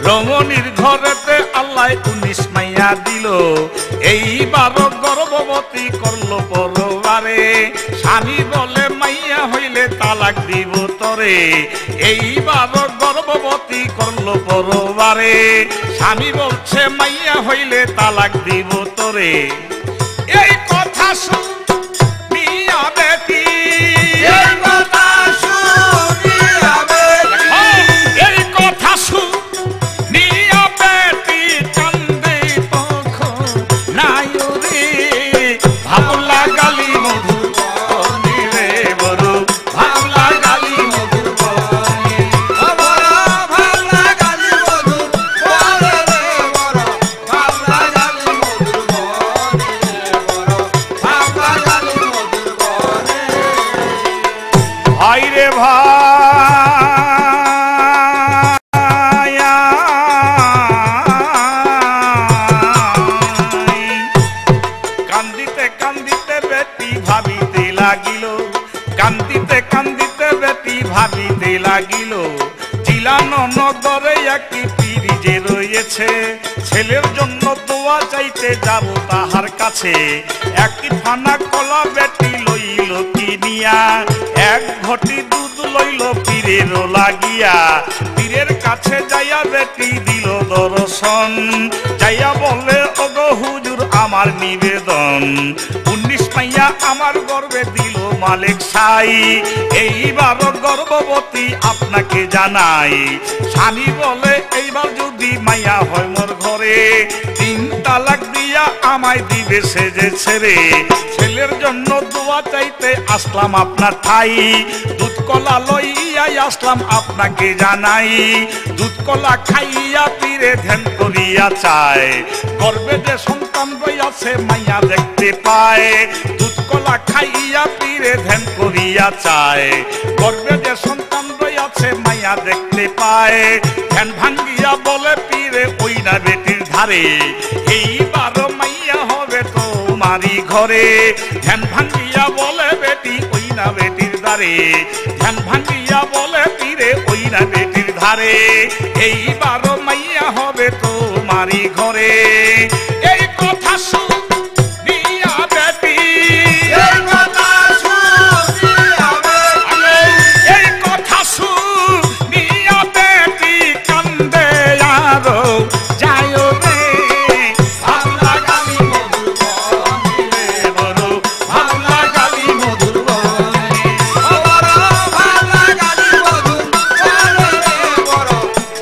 Speaker 1: রমণীর ঘরেতে আল্লাহ 19 মাইয়া দিল। এইবার গর্ভবতী করলো পরবারে, স্বামী বলে মাইয়া তালাক দিব তোরে। এইবার গর্ভবতী করলো পরবারে, স্বামী বলছে মাইয়া হইলে তালাক দিব তোরে। এই কথা শুনিয়া বেটি, এই কথা শুনিয়া বেটি কান্দে তখন নাই রে। ভাবলা গালি মধুর বনে রে, বড় ভাবলা গালি মধুর বনে, ভাবলা গালি মধুর বনে রে, বড় ভাবলা গালি মধুর বনে, বড় ভাবলা গালি মধুর বনে। ভাই রে ভাই, কান্দিতে কান্দিতে বেটি ভাবিতে লাগিল, কান্দিতে কান্দিতে বেটি ভাবিতে লাগিল। চিলানো নগরে একটি পীর যে রয়েছে, ছেলের জন্য দোয়া চাইতে যাব তাহার কাছে। একটি ফানা কলা বেটি লইল কিনিয়া, এক ঘটি দুধ লইল পীরের লাগিয়া। পীরের কাছে যাইয়া বেটি দিল দর্শন, যাইয়া বলে ওগো হুজুর আমার নিবেদন, 19 মাইয়া আমার গর্বে দিল মালিক সাই। এইবার গর্ভবতী আপনাকে জানাই। স্বামী বলে এইবার যদি মাইয়া হয় মোর ঘরে, 3 তালাক দিয়া আমায় দিবে সে যে ছেড়ে। ছেলের জন্য দোয়া চাইতে আসলাম আপনার ঠাই, দুধ কলা লইয়া আসলাম আপনাকে জানাই। দুধ কলা খাইয়া পীরে ধ্যান করিয়া চায়, গর্বে যে সন্তান রইয়াছে মাইয়া দেখতে পায়। দুধ কলা খাইয়া পীরে ধ্যান করিয়া চায়, গর্বে যে সন্তান রইয়াছে মাইয়া দেখতে পায়। ধ্যান ভাঙ্গিয়া বলে পীরে ওই না বেটির ধারে, এইবার মাইয়া হবে তোমারই ঘরে। ধ্যান ভাঙ্গিয়া বলে বেটি ওই না বেটির ধারে, ধ্যান ভাঙ্গিয়া বলে পীরে ওই না বেটির ধারে। এইবার মাইয়া হবে তোমারই ঘরে। এই কথা শুনিয়া বেটি, এই কথা শুনিয়া বেটি, এই কথা শুনিয়া বেটি কান্দে আরো যায় রে। ভাবলা গালি মধুর বনে রে, বড় ভাবলা গালি মধুর বনে, বড় ভাবলা গালি মধুর বনে রে, বড়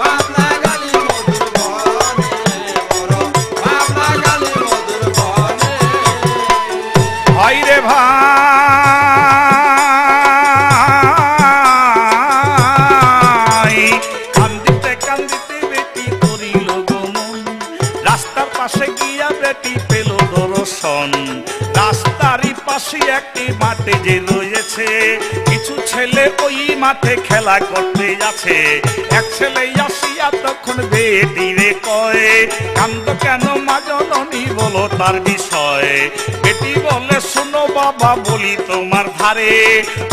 Speaker 1: ভাবলা গালি মধুর বনে, বড় ভাবলা গালি মধুর বনে। ভাই রে ভাই, কান্দিতে কান্দিতে বেটি করিল গমন, রাস্তার পাশে গিয়া বেটি পেল দর্শন। রাস্তারই পাশে একটি মাঠে যে রয়েছে, কিছু ছেলে ওই মাঠে খেলা করতে যাচ্ছে। এক ছেলে আসিয়া তখন বেটিরে কয়, কান্দ কেন মা জননী বলো তার বিষয়। বেটি বলে শোনো বাবা বলি তোমার ধারে,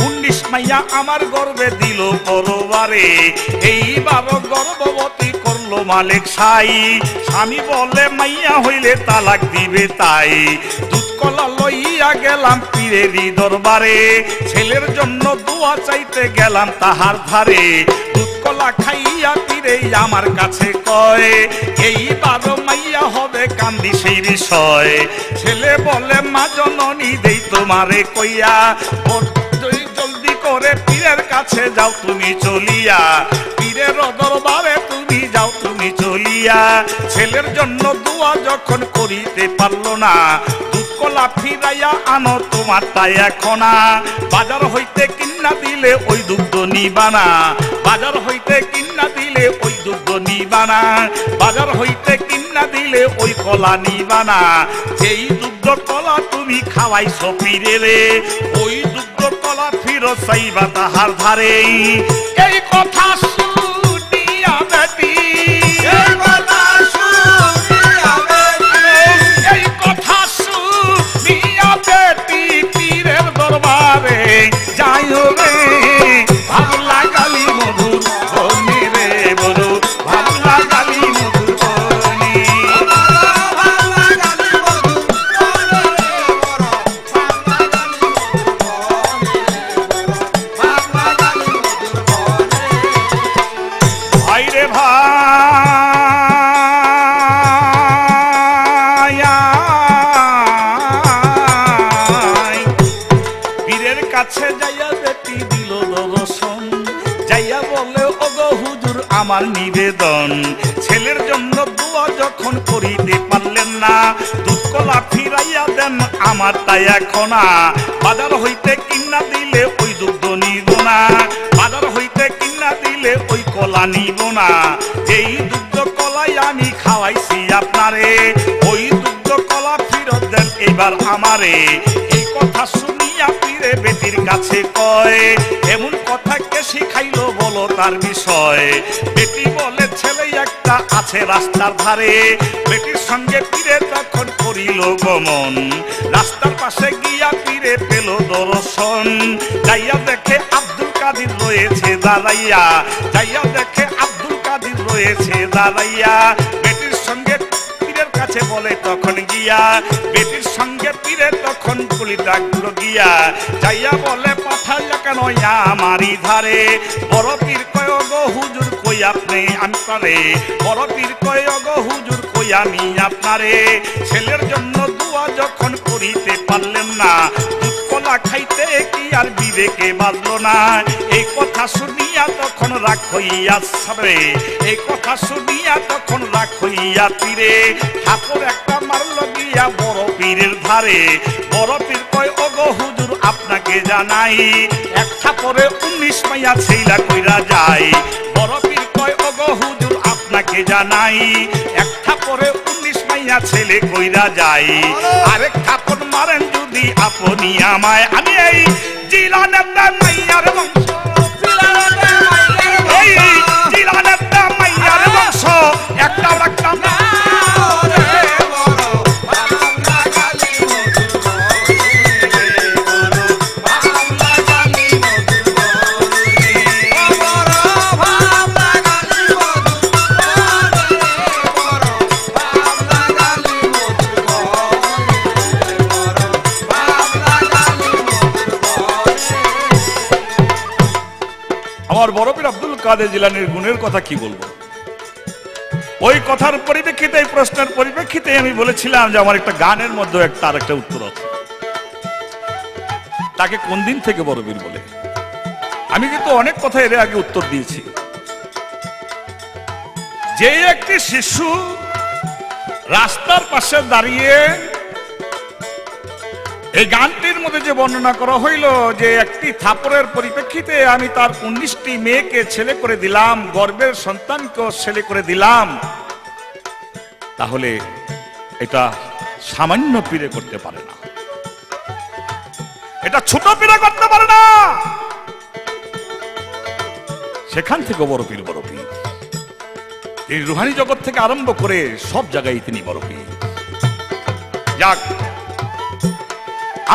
Speaker 1: 19 মাইয়া আমার গর্বে দিল পরবারে। এইবার গর্ভবতী করলো মালিক সাই, স্বামী বলে মাইয়া হইলে তালাক দিবে তাই। দুধ কলা লইয়া গেলাম পীরেরই দরবারে, ছেলের জন্য দোয়া চাইতে গেলাম তাহার ধারে। দুধ কলা খাইয়া পীরে আমার কাছে কয়, এইবার মাইয়া হবে কান্দি সেই বিষয়। ছেলে বলে মা জননী দেই তোমারে কইয়া, জলদি করে পীরের কাছে যাও তুমি চলিয়া, পীরের দরবারে তুমি যাও তুমি চলিয়া। ছেলের জন্য দোয়া যখন করিতে পারলো না, দুধ কলা ফিরাইয়া আনো তোমারটাই এখনা। বাজার হইতে কিন্না দিলে ওই দুগ্ধ নিবানা, বাজার হইতে কিন্না দিলে ওই দুগ্ধ নিবানা, বাজার হইতে কিন্না দিলে ওই কলা নিবানা। যেই দুগ্ধ কলা তুমি খাওয়াইছো পীরে রে, ওই দুগ্ধ কলা ফিরো চাইবা তাহার ধারে। এই কথা শুনিয়া বেটি, এই কথা শুনিয়া বেটি, এই কথা শুনিয়া বেটি পীরের দরবারে যাই রে। ভাবলা গালি মধুর বনে রে, বড় ভাবলা গালি মধুর বনে, ভাবলা গালি মধুর বনে রে, বড় ভাবলা গালি মধুর বনে, বড় ভাবলা কাছে যাইয়া বেটি দিল দর্শন, যাইয়া বলে ওগো হুজুর আমার নিবেদন, ছেলের জন্য দোয়া যখন করিতে পারলেন না, দুধ কলা ফিরাইয়া দেন আমার তাই এখন, বাজার হইতে কিনা দিলে ওই দুধ নিব না, বাজার হইতে কিনা দিলে ওই কলা নিব না, যেই দুধ কলাই আমি খাওয়াইছি আপনারে, ওই দুধ কলা ফিরত দেন এবার আমারে। এই কথা শুনিয়া পীরে বেটির কাছে কয়, এমন কথা কে শিখাইলো বলো তার বিষয়। বেটি বলে ছেলে একটা আছে রাস্তার ধারে, বেটির সঙ্গে পীরে তখন করিল গমন, রাস্তার পাশে গিয়া পীরে পেল দর্শন, যাইয়া দেখে আব্দুল কাদির রয়েছে দাঁড়াইয়া, যাইয়া দেখে আব্দুল কাদির রয়েছে দাঁড়াইয়া, বেটির সঙ্গে পীরের কাছে বলে তখন গিয়া, বেটির সঙ্গে পীরে তখন গুলি ডাকল গিয়া, যাইয়া বলে পাঠাইয়া কেন আমারই ধারে, বড় পীর কয় গো হুজুর কই আপনি আনপারে, বড় পীর কয় গো হুজুর কই আমি আপনারে, ছেলের জন্য দোয়া যখন করিতে পারলেন না, দুধ কলা খাইতে কি আর বিবেকে বাজলো না। এই কথা শুনিয়া তখন রাগ হইয়া সাবে, এই কথা শুনিয়া তখন রাগ হইয়া পীরে ঠাকুর একটা মারল গিয়া বড় পীরের ধারে, বড় পীর কয় ওগো হুজুর আপনাকে জানাই, এক থাপরে 19 মাইয়া ছেলা কইরা যায়, বড় পীর কয় ওগো হুজুর আপনাকে জানাই, এক থাপরে 19 মাইয়া ছেলে কইরা যায়, আরেক থাপড় মারেন যদি আপনি আমায়, আমি এই জিলানের মাইয়ার বংশ, এই জিলানের মাইয়ার বংশ, একটা রাখতাম আমার বড় পীর আব্দুল কাদের জিলানীর গুণের কথা কি বলবো। ওই কথার পরিপ্রেক্ষিতে, এই প্রশ্নের পরিপ্রেক্ষিতে আমি বলেছিলাম যে আমার একটা গানের মধ্যে তার একটা উত্তর আছে, তাকে কোন দিন থেকে বড় পীর বলে। আমি কিন্তু অনেক কথা এর আগে উত্তর দিয়েছি। যে একটি শিশু রাস্তার পাশে দাঁড়িয়ে, এই গানটির মধ্যে যে বর্ণনা করা হইল যে একটি থাপড়ের পরিপ্রেক্ষিতে আমি তার 19টি মেয়েকে ছেলে করে দিলাম, গর্ভের সন্তানকে ছেলে করে দিলাম, তাহলে এটা সামান্য পীরে করতে পারে না, এটা ছোট পীরে করতে পারে না। সেখান থেকে বড় পীর, বড় পীর এই রুহানি জগৎ থেকে আরম্ভ করে সব জায়গায় তিনি বড় পীর। যাক,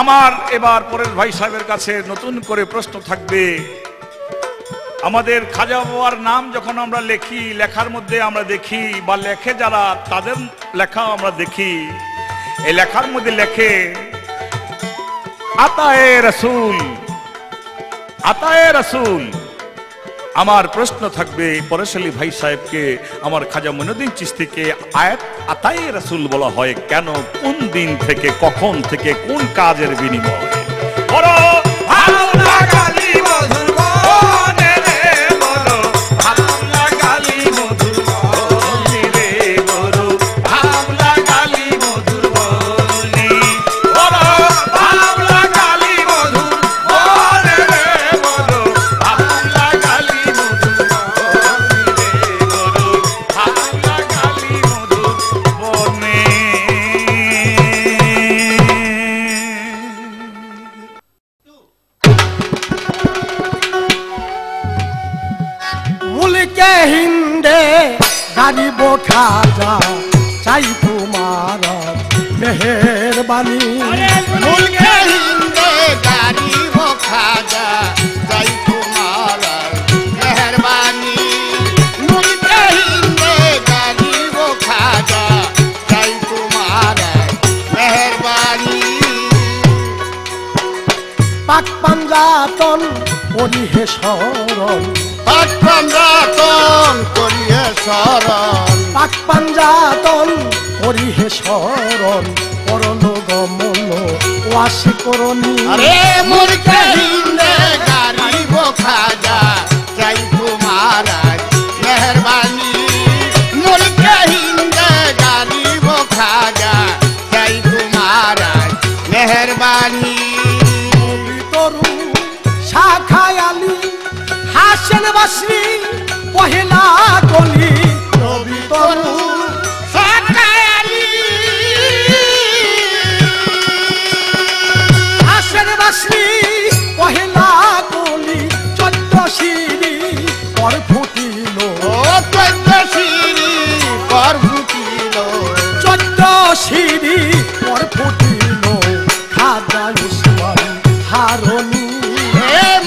Speaker 1: আমার এবার পরেশ ভাই সাহেবের কাছে নতুন করে প্রশ্ন থাকবে, আমাদের খাজা বাবার নাম যখন আমরা লেখি, লেখার মধ্যে আমরা দেখি বা লেখে যারা, তাদের লেখাও আমরা দেখি, এই লেখার মধ্যে লেখে আতায়ে রাসূল, আতায়ে রাসূল। আমার প্রশ্ন থাকবে পরেশ আলী ভাই সাহেবকে, আমার খাজা মঈনুদ্দিন চিশতিকে আয়াত আতায়ে রাসূল বলা হয় কেন, কোন দিন থেকে, কখন থেকে, কোন কাজের বিনিময়ে? বড় ভালো লাগালি মধুর বনে রে, বড় ভালো লাগালি মধুর বনে রে, বড় ভালো লাগালি মধুর বনে, বড় ভালো লাগালি মধুর বনে রে, বড় ভালো লাগালি মধুর বনে রে, বড় ভালো লাগালি মধুর বনে।
Speaker 2: মুলকে হিন্দে গারিব খাজা চাই তোমার মেহেরবানি,
Speaker 3: মুলকে হিন্দে গারিব খাজা চাই তোমার মেহরবানি, মুলকে হিন্দে গারিব খাজা চাই তোমার মেহরবানি,
Speaker 2: পাক পাঞ্জাতন করিহে শরণ,
Speaker 3: পাক পাঞ্জাতন করিয়ে শরণ,
Speaker 2: পাক পাঞ্জাতন করিহে শরণ, পরল গমন ওয়াস করনি।
Speaker 3: अरे मुर्के हिंदे गरीब खाजा जय तुम्हारा मेहरबानी मुर्के हिंदे गरीब खाजा जय तुम्हारा मेहरबानी
Speaker 2: তরু শাখায় আলী হাসেন বাসরি পহেলা গলি রবি তরু হাসেন বাসরি পহেলা গলি 14 সিঁড়ি পর ফুটিল 14 সিঁড়ি পর ফুটিল খাজা উসমান হারনি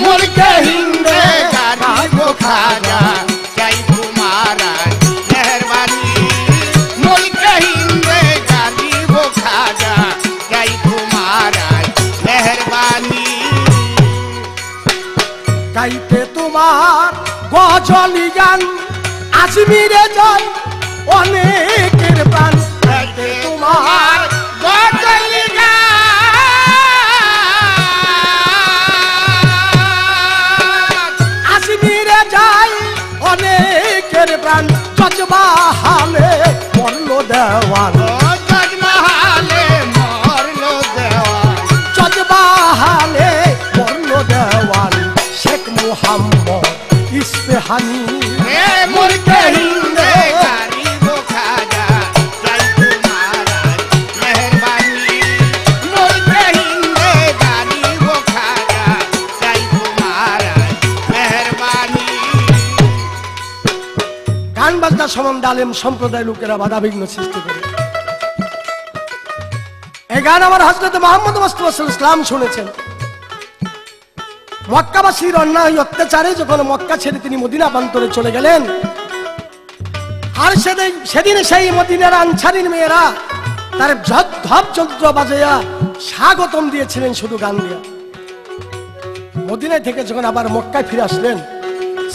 Speaker 3: मुर्गे हिंदे गरीब खाजा जय तुम्हारा मेहरबानी मुर्गे हिंदे गरीब खाजा जय तुम्हारा मेहरबानी
Speaker 2: গাইতে তোমার গজলি গান আজমিরে যায় অনেকের প্রাণ গাইতে তোমার
Speaker 3: गजली
Speaker 2: আজমিরে যায় অনেকের প্রাণ জজবা হালে পড়ল দেওয়ান
Speaker 3: जजमहाले मोरलो देवान
Speaker 2: জজবা হালে পড়ল দেওয়ান শেখ মুহাম্মদ ইস্তেহানি
Speaker 3: ए मुर्गे हिंदे गरीब खाजा जय तुम्हारा मेहरबानी मुर्गे हिंदे गरीब खाजा जय तुम्हारा मेहरबानी
Speaker 2: গান বাজনা সম্বন্ধে আলেম সম্প্রদায় লোকেরা বাধাবিঘ্ন সৃষ্টি করে। এই গান আমার হযরত মুহাম্মদ মুস্তাফা সাল্লাল্লাহু আলাইহি ওয়াসাল্লাম শুনেছেন। মক্কাবাসীর অন্যায় অত্যাচারে যখন মক্কা ছেড়ে তিনি মদিনা প্রান্তরে চলে গেলেন, আর সেদিন সেই মদিনার আনসারীর মেয়েরা তার ধপ যন্ত্র বাজাইয়া স্বাগতম দিয়েছিলেন শুধু গান দিয়া। মদিনায় থেকে যখন আবার মক্কায় ফিরে আসলেন,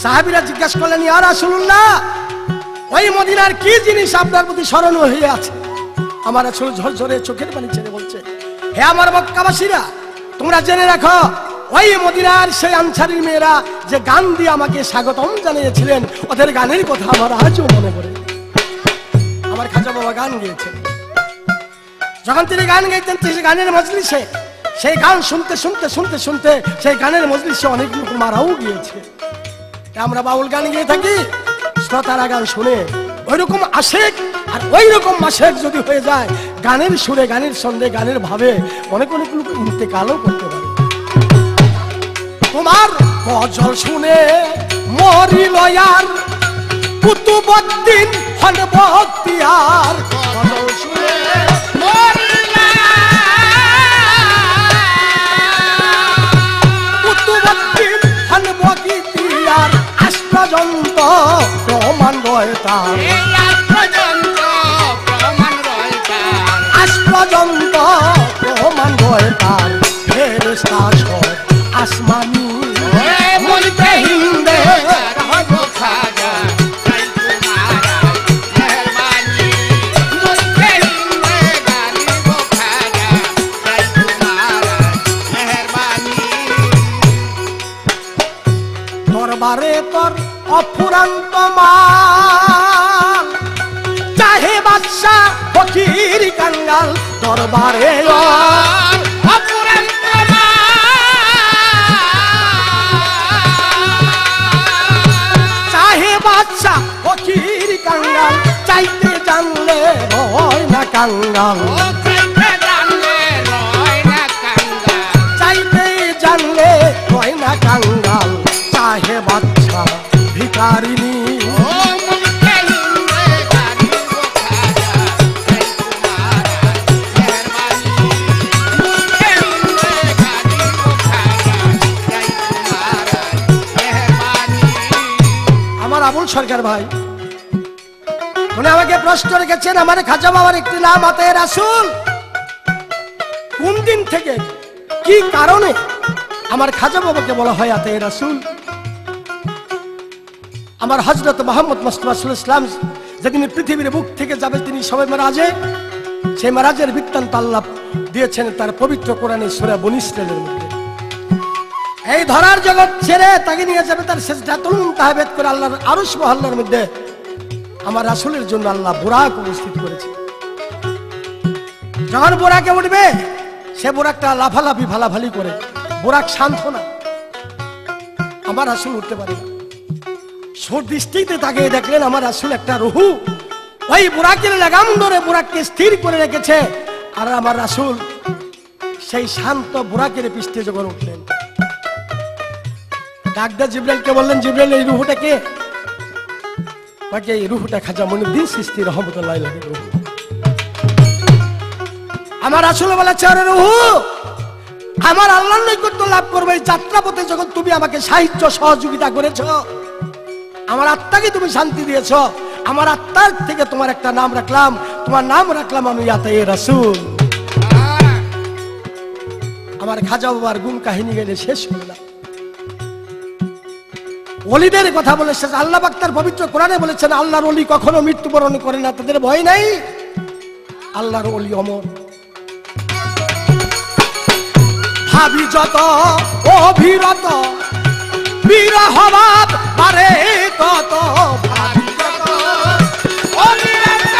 Speaker 2: সাহাবীরা জিজ্ঞাসা করলেন, ইয়া রাসূলুল্লাহ, ওই মদিনার কি জিনিস আপনার প্রতি স্মরণীয় হয়ে আছে? আমার আসলে ঝরঝরে চোখের পানি ছেড়ে বলছে, হে আমার মক্কাবাসীরা, তোমরা জেনে রাখো, ওই মদিনার সেই আনসারীর মেয়েরা যে গান দিয়ে আমাকে স্বাগতম জানিয়েছিলেন, ওদের গানের কথা আমার আজও মনে পড়ে। আমার খাজা বাবা গান গেয়েছেন। যখন তিনি গান গাইতেন, সেই গানের মজলিসে সেই গান শুনতে শুনতে শুনতে শুনতে সেই গানের মজলিসে অনেক লোক মারাও গিয়েছে। আমরা বাউল গান গিয়ে থাকি, শ্রোতারা গান শুনে ওই রকম আশেক আর ওই রকম মাশেক যদি হয়ে যায়, গানের সুরে গানের ছন্দে গানের ভাবে অনেক অনেক লোক ইন্তেকালও করতে পারে। তোমার গজল শুনে মরিল আর কুতুবউদ্দিন হন বখতিয়ার, গজল শুনে কুতুবউদ্দিন হন বখতিয়ার, আজ পর্যন্ত প্রমাণ রয় তার, আজ পর্যন্ত প্রমাণ রয় তার, ফেরেশতা সব আসমানি
Speaker 3: मुर्गे हिंदे गरीब खाजा जय तुम्हारा मेहरबानी मुर्गे हिंदे गरीब खाजा जय तुम्हारा मेहरबानी
Speaker 2: দরবারে তোর অফুরান্ত মাল, চাহে বাদশা ফকির কাঙ্গাল, দরবারে চাহে বাদশা ফকির কাঙ্গাল, চাইতে জানলে হয় না কাঙ্গাল, চাইতে জানলে হয় না কাঙ্গাল, চাহে বাদশা ভিখারিনী আবুল সরকার ভাই উনি আমাকে প্রশ্ন রেখেছেন, আমার খাজা বাবার একটি নাম আতায়ে রাসূল। কোন দিন থেকে কি কারণে আমার খাজা বাবাকে বলা হয় আতায়ে রাসূল? আমার হযরত মুহাম্মদ মুস্তাফা সাল্লাল্লাহু আলাইহি ওয়াসাল্লাম যেদিন পৃথিবীর বুক থেকে যাবে, তিনি সবে মেরাজে, সেই মেরাজের বৃত্তান্ত আল্লাহ দিয়েছেন তার পবিত্র কোরআনে সূরা বনী ইসরাঈলের মধ্যে। এই ধরার জগৎ ছেড়ে তাকে নিয়ে যাবে তার সিজদাতুল মুনতাহা ভেদ করে আল্লাহর আরশ মহল্লার মধ্যে আমার রাসূলের জন্য আল্লাহ বুরাক উপস্থিত করেছে। যখন বুরাকে উঠবে সে বুরাকটা লাফালাফি ফালাফালি করে, বুরাক শান্ত না, আমার রাসূল উঠতে পারে না। সুদৃষ্টিতে তাকিয়ে দেখলেন আমার রাসূল একটা রুহু ওই বুরাকের লাগাম ধরে বুরাককে স্থির করে রেখেছে, আর আমার রাসূল সেই শান্ত বুরাকের পৃষ্ঠে যখন উঠলেন ডাকদা জিবরাইলকে বললেন, জিবরাইল এই রুহুটা কে? বাকি এই রুহুটা খাজা মঈনুদ্দিন চিশতি রাহমাতুল্লাহি আলাইহি রুহু। আমার রাসূল বলেছে, আরে রুহু আমার আল্লাহর নৈকট্য লাভ করবে এই যাত্রাপথে যখন তুমি আমাকে সাহায্য সহযোগিতা করেছো, আমার আত্মাকে তুমি শান্তি দিয়েছো, আমার আত্মার থেকে তোমার একটা নাম রাখলাম, তোমার নাম রাখলাম আমি আতায়ে রাসূল। আমার খাজা বাবার গুণ কাহিনী গেলে শেষ হলো না। ওলিদের কথা বলেছেন আল্লাহ পাক তার পবিত্র কোরআনে বলেছেন, আল্লাহর ওলি কখনো মৃত্যুবরণ করে না, তাদের ভয় নাই, আল্লাহর ওলি অমর। ভাবি যত অভিরত বিরহ ভাব পারে তত, ভাবি যত অভিরত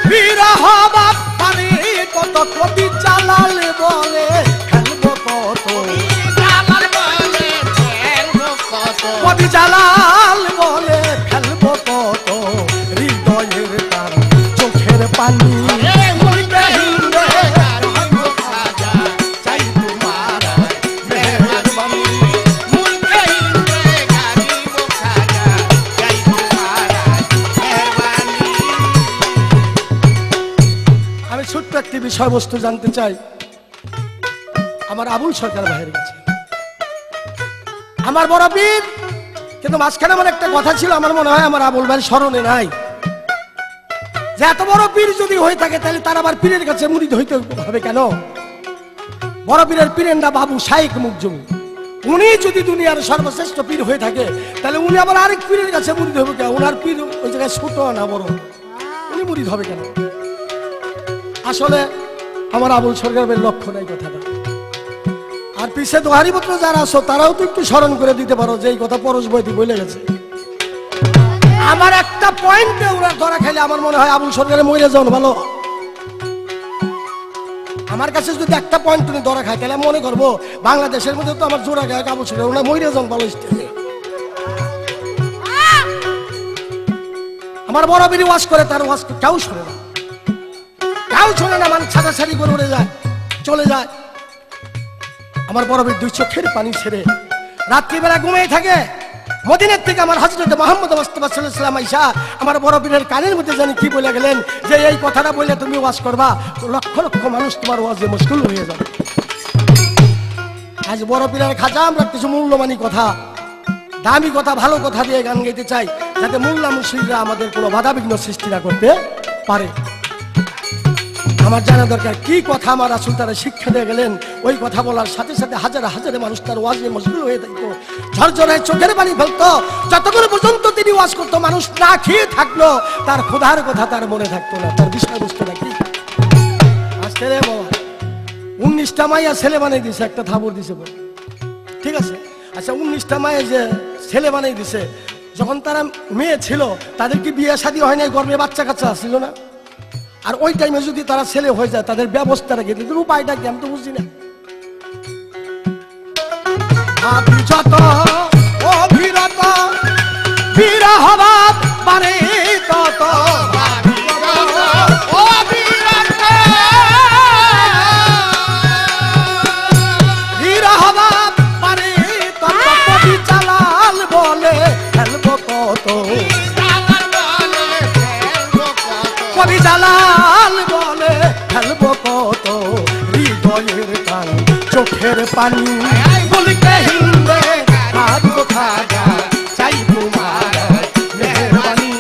Speaker 2: বিরহ ভাব পারে তত, কবি জালাল বলে ফেলবো কত, কবি জালাল বলে ফেলবো কত, হৃদয়ের তার চোখের পানি ছোট্ট একটি বিষয়বস্তু জানতে চাই আমার আবুল সরকার ভাইয়ের কাছে। আমার বড় পীর, কিন্তু মাঝখানে আমার একটা কথা ছিল, আমার মনে হয় আমার আবুল ভাই স্মরণে নাই, যে এত বড় পীর যদি হয়ে থাকে তাহলে তার আবার পীরের কাছে মুরিদ হইতে হবে কেন? বড় পীরের পীরের নাম বাবু শাইখ মুকজুমি। উনি যদি দুনিয়ার সর্বশ্রেষ্ঠ পীর হয়ে থাকে তাহলে উনি আবার আরেক পীরের কাছে মুরিদ হবে কেন? ওনার পীর ওই জায়গায় ছোট না বড়, উনি মুরিদ হবে কেন? আসলে আমার আবুল সরকারের লক্ষ্য নাই কথাটা। আর পিছে দোহারি পত্র যারা আছো তারাও তো একটু স্মরণ করে দিতে পারো যে এই কথা পরশ বৈদি বলে গেছে। আমার একটা পয়েন্টে ওরা ধরা খাইলে আমার মনে হয় আবুল সরকারের মরে যাও ভালো। আমার কাছে যদি একটা পয়েন্ট তুমি ধরা খাই তাহলে মনে করবো বাংলাদেশের মধ্যে তো আমার জোড়া গায়ক আবুল সরকার, ওরা মরে যাও ভালো স্টেজে। আমার বড় বীর ওয়াজ করে, তার ওয়াজ কেউ শোনে না, কেউ শোনে না, মানে ছাড়াছাড়ি করে উড়ে যায়, চলে যায়। আমার বড় বীর দুই চোখের পানি ছেড়ে রাত্রিবেলা ঘুমিয়ে থাকে। মদিনার থেকে আমার হযরত মুহাম্মদ মুস্তাফা সাল্লাল্লাহু আলাইহি ওয়াসাল্লাম আইসা আমার বড় বীরের কানের মধ্যে জানি কি বলে গেলেন, যে এই কথাটা বলে তুমি ওয়াজ করবা, লক্ষ লক্ষ মানুষ তোমার ওয়াজে মুশকিল হয়ে যাবে। আজ বড় পীরের খাজা আমরা কিছু মূল্যমানী কথা, দামি কথা, ভালো কথা দিয়ে গান গাইতে চাই, যাতে মোল্লা মুশরিকরা আমাদের কোনো বাধাবিঘ্ন সৃষ্টি না করতে পারে। আমার জানা দরকার কি কথা আমার রাসূল তারা শিক্ষা দিয়ে গেলেন, ওই কথা বলার সাথে সাথে হাজারে হাজারে মানুষ তার ওয়াজে মশগুল হয়ে থাকতো, ঝরঝরায় চোখের পানি ফেলতো। যতক্ষণ পর্যন্ত তিনি ওয়াজ করতো মানুষ না খেয়ে থাকলো, তার ক্ষুধার কথা তার মনে থাকতো না, তার বিষয়বস্তুটা কি। আজকে রে বাবা 19টা মাইয়া ছেলে বানিয়ে দিছে, একটা থাবর দিছে, ঠিক আছে? আচ্ছা 19টা মায়ে যে ছেলে বানিয়ে দিছে, যখন তারা মেয়ে ছিল তাদের কি বিয়ে শাদী হয় নাই, গর্ভে বাচ্চা কাচ্চা ছিল না? আর ওই টাইমে যদি তারা ছেলে হয়ে যায় তাদের ব্যবস্থাটা কি, উপায়টা কি আমি তো বুঝি না। যত অভিরত বিরহ ভাব বাড়ে তত, বিরহ ভাব বাড়ে তত, কবি জালাল বলে ফেলবো কত, কবি জালাল বলে ফেলবো কত, হৃদয়ের টান চোখের পানি বলতে হিন্দে হাত কোথা যা চাই তোমার মেহরবানি,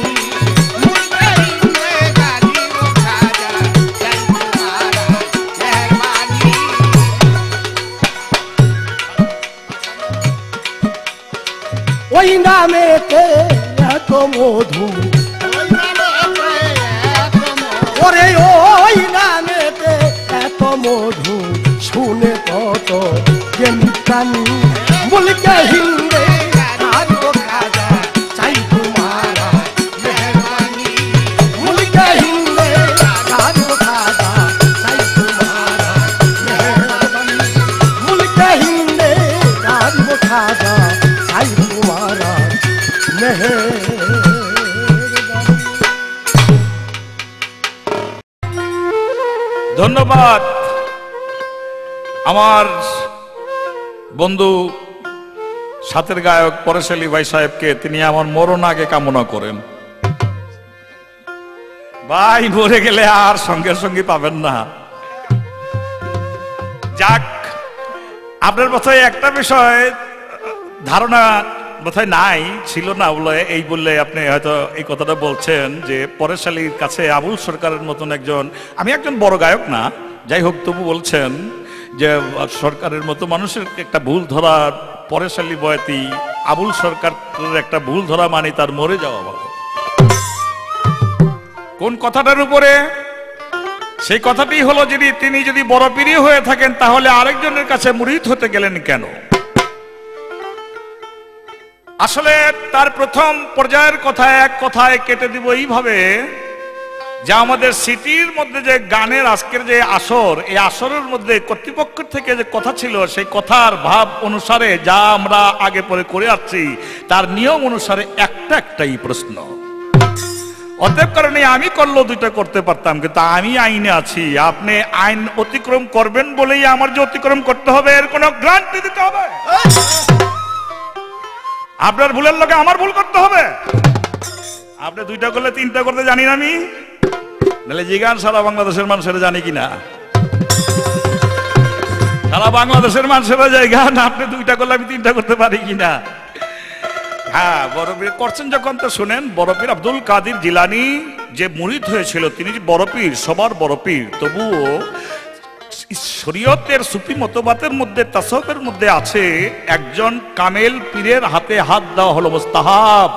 Speaker 2: ওই নামেতে এত মধু, ওরে ওই নামেতে এত মধু শুনে কত জ্ঞানী প্রাণী মুলকে হিন্দে কারো খাজা চাই তোমারা মেহরবানি মুলকে হিন্দে কারো খাজা চাই তোমারা মেহরবানি মুলকে হিন্দে কারো খাজা চাই তোমারা মেহরবানি।
Speaker 1: ধন্যবাদ আমার বন্ধু সাথের গায়ক পরেশ আলী ভাই সাহেবকে, তিনি আমার মরণ আগে কামনা করেন। ভাই মরে গেলে আর সঙ্গে সঙ্গে পাবেন না। যাক, আপনার মাথায় একটা বিষয় ধারণা মাথায় নাই, ছিল না বলে এই বললে আপনি হয়তো এই কথাটা বলছেন যে পরেশ আলীর কাছে আবুল সরকারের মতন একজন, আমি একজন বড় গায়ক না, যাই হোক তবু বলছেন যে সরকারের মতো মানুষের একটা ভুল ধরা, পরেশ আলী বয়াতি আবুল সরকারের একটা ভুল ধরা মানে তার মরে যাওয়া ভালো। কোন কথাটার উপরে? সেই কথাটি হলো যদি তিনি যদি বড় পীর হয়ে থাকেন তাহলে আরেকজনের কাছে মুরিদ হতে গেলেন কেন? আসলে তার প্রথম পর্যায়ের কথা এক কথায় কেটে দিব এইভাবে যে আমাদের সিটির মধ্যে যে গানের আজকের যে আসর, এই আসরের মধ্যে কর্তৃপক্ষের থেকে যে কথা ছিল সেই কথার ভাব অনুসারে যা আমরা আগে পরে করে আসছি তার নিয়ম অনুসারে একটাই প্রশ্ন। অতএব কারণে আমি করলেও দুইটা করতে পারতাম, কিন্তু আমি আইনে আছি, আপনি আইন অতিক্রম করবেন বলেই আমার যে অতিক্রম করতে হবে এর কোনো গ্যারান্টি দিতে হবে? আপনার ভুলের লগে আমার ভুল করতে হবে? আপনি দুইটা করলে তিনটা করতে জানি না আমি, নাহলে জিগান সারা বাংলাদেশের মানুষেরা জানি কিনা? সারা বাংলাদেশের মানুষেরা জায়গান আপনি দুইটা করলে আমি তিনটা করতে পারি কিনা? হ্যাঁ, বড় পীর করছেন যখন তো শুনেন। বড় পীর আব্দুল কাদের জিলানী যে মুরিদ হয়েছিল, তিনি যে বড় পীর, সবার বড় পীর, তবুও শরীয়তের সুফি মতবাদের মধ্যে, তাসাউফের মধ্যে আছে একজন কামেল পীরের হাতে হাত দেওয়া হলো মুস্তাহাব।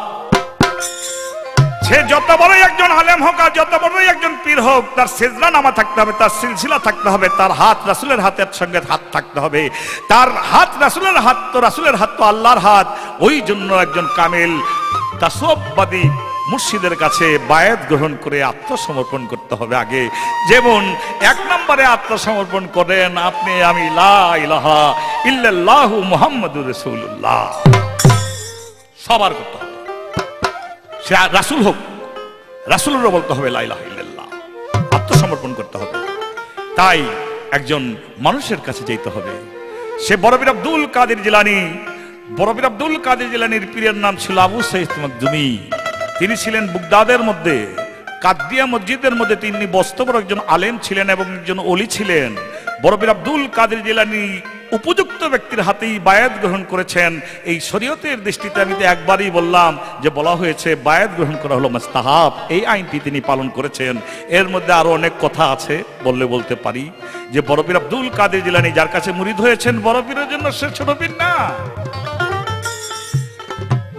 Speaker 1: সে যত বড়ই একজন আলেম হোক আর যত বড়ই একজন পীর হোক, তার সেজদা নামা থাকতে হবে, তার সিলসিলা থাকতে হবে, তার হাত রাসূলের হাতের সঙ্গে হাত থাকতে হবে। তার হাত রাসূলের হাত তো, রাসূলের হাত তো আল্লাহর হাত। ওই জন্য একজন কামেল তাসাউফবাদী মুর্শিদের কাছে বায়াত গ্রহণ করে আত্মসমর্পণ করতে হবে আগে। যেমন এক নম্বরে আত্মসমর্পণ করেন আপনি, আমি লা ইলাহা ইল্লাল্লাহু মুহাম্মাদুর রাসূলুল্লাহ, সবার করতে হবে। সে রাসূল হোক, রাসূলেরও বলতে হবে লা ইলাহা ইল্লাল্লাহ, আত্মসমর্পণ করতে হবে। তাই একজন মানুষের কাছে যেতে হবে। সে বড় পীর আব্দুল কাদের জিলানী, বড় পীর আব্দুল কাদের জিলানীর পীরের নাম ছিল আবু সাঈদ মাকদুমি। তিনি ছিলেন বুগদাদের মধ্যে কাদিয়া মসজিদের মধ্যে, তিনি বস্তবর একজন আলেম ছিলেন এবং একজন ওলি ছিলেন। বড় পীর আব্দুল কাদের জিলানী উপযুক্ত ব্যক্তির হাতেই বায়াত গ্রহণ করেছেন। এই শরীয়তের দৃষ্টিতে আমি তো একবারই বললাম যে বলা হয়েছে বায়াত গ্রহণ করা হলো মুস্তাহাব, এই আইনটি তিনি পালন করেছেন। এর মধ্যে আরো অনেক কথা আছে, বললে বলতে পারি যে বড় পীর আব্দুল কাদের জিলানী যার কাছে মুরিদ হয়েছেন, বড় পীরের জন্য সে ছোট পীর না।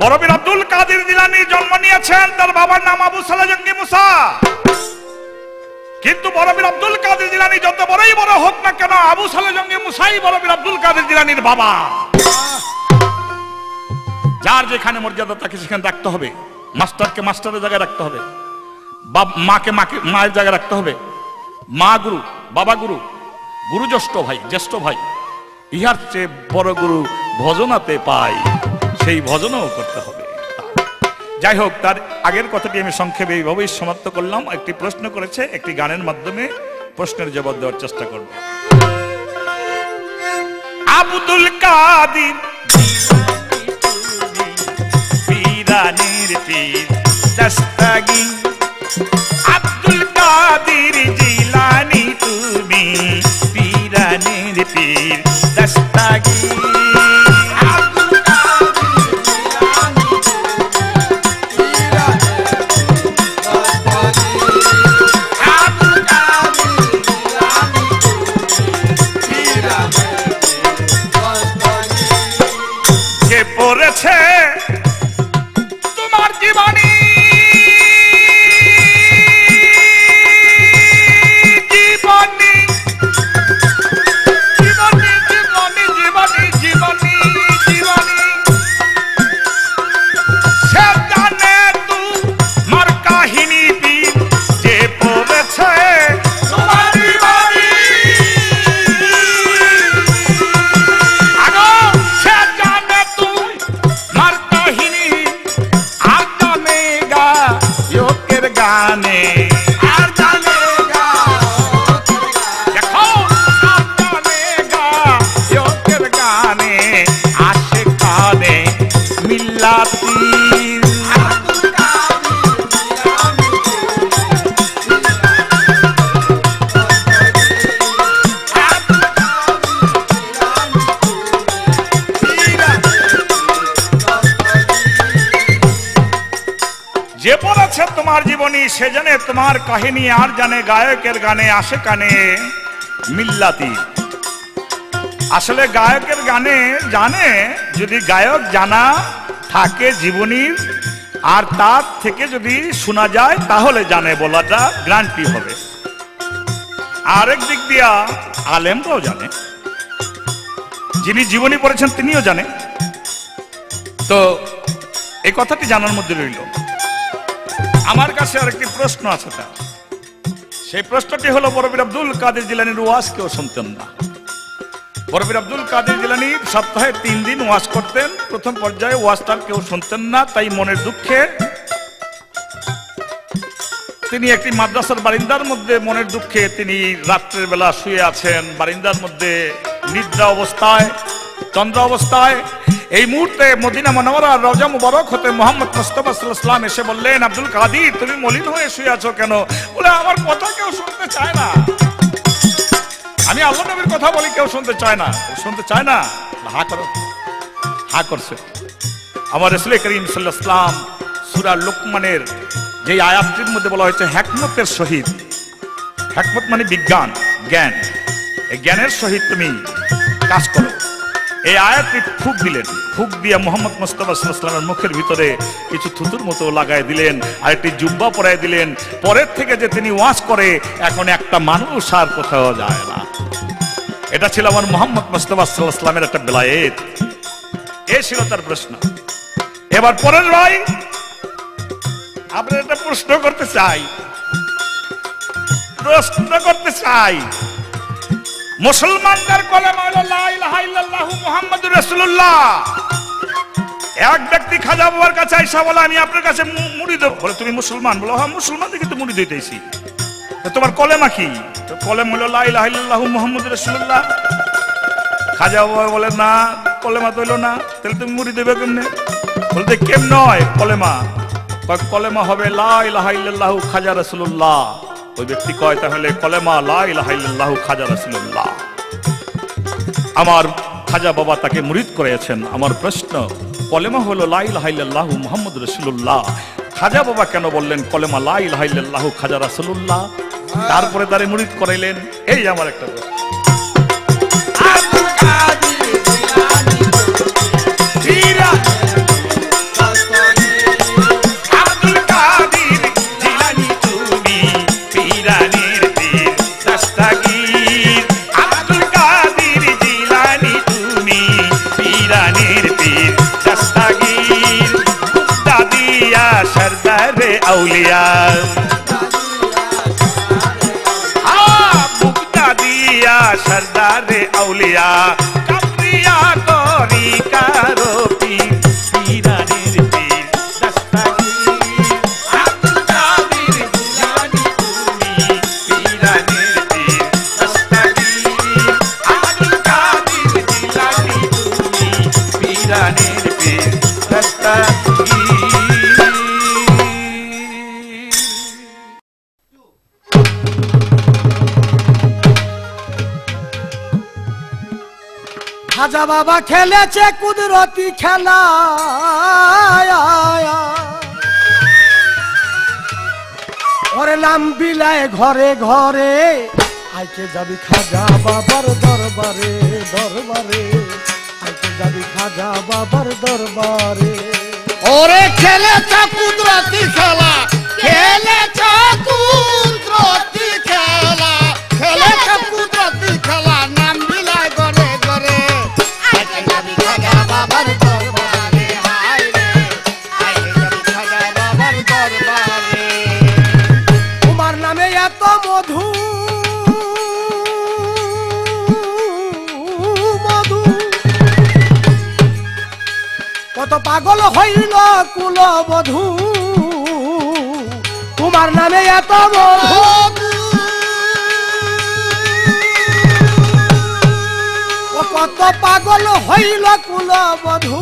Speaker 1: বড় পীর আব্দুল কাদের জিলানী জন্ম নিয়েছেন, তার বাবার নাম আবু সালেহ জঙ্গি মুসা। কিন্তু বড় পীর আব্দুল কাদের জিলানী যত বড়ই বড় হোক না কেন, আবু সালেহ জঙ্গি মুসাই বড় পীর আব্দুল কাদের জিলানীর বাবা। যার যেখানে মর্যাদা তাকে সেখানে রাখতে হবে। মাস্টারকে মাস্টারের জায়গায় রাখতে হবে, মাকে মায়ের জায়গায় রাখতে হবে। মা গুরু, বাবা গুরু, গুরু জ্যেষ্ঠ ভাই, ইহার চেয়ে বড় গুরু ভজনাতে পাই, সেই ভজনও করতে হবে। যাই হোক, তার আগের কথাটি আমি সংক্ষেপে এইভাবেই সমাপ্ত করলাম। একটি প্রশ্ন করেছে, একটি গানের মাধ্যমে প্রশ্নের জবাব দেওয়ার চেষ্টা করব। আব্দুল কাদের পীরানির পীর দস্তগীর, আব্দুল কাদের জিলানী তুমি পীরানির পীর দস্তগীর। তোমার জীবনী তোমার জীবনী, সে জানে তোমার কাহিনী, আর জানে গায়কের গানে আসে কানে মিল্লাতি। আসলে গায়কের গানে জানে, যদি গায়ক জানা থাকে জীবনীর আর তার থেকে যদি শোনা যায় তাহলে জানে বলাটা গ্যারান্টি হবে। আরেক দিক দিয়া আলেমরাও জানে, যিনি জীবনী পড়েছেন তিনিও জানে। তো এই কথাটি জানার মধ্যে রইল। আমার কাছে আরেকটি প্রশ্ন আছে, সেই প্রশ্নটি হলো বড়পীর আব্দুল কাদের জিলানীর ওয়াজ কেউ শুনতেন না। বড়পীর আব্দুল কাদের জিলানী সপ্তাহে 3 দিন ওয়াজ করতেন। প্রথম পর্যায়ে ওয়াজটার কেউ শুনতেন না, তাই মনের দুঃখে তিনি একটি মাদ্রাসার বারিন্দার মধ্যে মনের দুঃখে তিনি রাত্রের বেলা শুয়ে আছেন, বারিন্দার মধ্যে নিদ্রা অবস্থায়, তন্দ্রা অবস্থায়। এই মুহূর্তে মদিনা মুনাওয়ারার রওজা মুবারক হতে মুহাম্মদ মুস্তাফা সাল্লাল্লাহু আলাইহি ওয়াসাল্লাম এসে বললেন, আব্দুল কাদের তুমি মলিন হয়ে শুয়ে আছো কেন? বলে আমার কথা কেউ শুনতে চায় না, আমি আল্লাহ নবীর কথা বলি কেউ শুনতে চায় না। শুনতে চায় না, হা করো। হা করছে। আমার রাসূল করিম সাল্লাল্লাহু আলাইহি ওয়াসাল্লাম সূরা লুকমানের যে আয়াতটির মধ্যে বলা হয়েছে হিকমতের সহিত, হিকমত মানে বিজ্ঞান, জ্ঞান, এই জ্ঞানের সহিত তুমি কাজ করো, এই আয়াতটি ফুঁক দিলেন। ফুঁক দিয়ে মুহাম্মদ মুস্তাফা সাল্লাল্লাহু আলাইহি ওয়াসাল্লামের মুখের ভিতরে কিছু থুতুর মতো লাগাই দিলেন, আর একটি জুব্বা পরাই দিলেন। পরের থেকে যে তিনি ওয়াজ করে, এখন একটা মানুষ আর কোথাও যায় না। এটা ছিল আমার মুহাম্মদ মুস্তাফা সাল্লাল্লাহু আলাইহি ওয়াসাল্লামের একটা বেলায়েত। এই ছিল তার প্রশ্ন। এবার পরের ভাই, আপনার একটা প্রশ্ন করতে চাই, মুসলমানদের কলেমা হলো লা ইলাহা ইল্লাল্লাহু মুহাম্মাদুর রাসূলুল্লাহ। এক ব্যক্তি খাজা বাবার কাছে আইসা বলে, আমি আপনার কাছে মুড়ি দেব। বলে তুমি মুসলমান? বলো হ্যাঁ মুসলমান, দেখি তো মুড়ি দিতেছি। তোমার কলেমা কি? কলেমা হলো লা ইলাহা ইল্লাল্লাহু মুহাম্মাদুর রাসূলুল্লাহ। খাজা বাবা বলে না, কলেমা তো হইলো না, তাহলে তুমি মুড়ি দেবে কেমনে? বলতে কেমন নয় কলেমা? কলেমা হবে লা ইলাহা ইল্লাল্লাহু খাজা রাসূলুল্লাহ। ওই ব্যক্তি কয় তাহলে কলেমা লা ইলাহা ইল্লাল্লাহু খাজা রাসূলুল্লাহ। আমার খাজা বাবা তাকে মুরিদ করেছেন। আমার প্রশ্ন, কলেমা হলো লা ইলাহা ইল্লাল্লাহু মুহাম্মাদুর রাসূলুল্লাহ, খাজা বাবা কেন বললেন কলেমা লা ইলাহা ইল্লাল্লাহু খাজা রাসূলুল্লাহ, তারপরে তারে মুরিদ করাইলেন? এই আমার একটা প্রশ্ন। सरदार औलिया मुक्ता दिया सरदार औलिया कब्रिया तोरी कारो पीर पीरानिर पीर दस्तगीर अब्दुल कादिर जिलानी तुमी पीरानिर पीर दस्तगीर अब्दुल कादिर जिलानी तुमी पीरानिर पीर दस्तगीर।
Speaker 2: খাজা বাবা খেলেছে কুদরতি খেলা, ওরে নাম বিলায় ঘরে ঘরে, আইকে যাবি খাজা বাবার দরবারে দরবারে, আইকে যাবি খাজা বাবার দরবারে।
Speaker 3: ওরে খেলেছে কুদরতি খেলা, খেলেছে কুদরতি খেলা, খেলেছে কুদরতি খেলা, নাম বিলায় ঘরে ঘরে, আইকে যাবি খাজা বাবার দরবারে, হায় রে আইকে যাবি খাজা বাবার দরবারে।
Speaker 2: তোমার নামে এত মধু মধু, কত পাগল হইল কুলবধূ, তোমার নামে এত মধু, কত পাগল হইল কুলবধূ।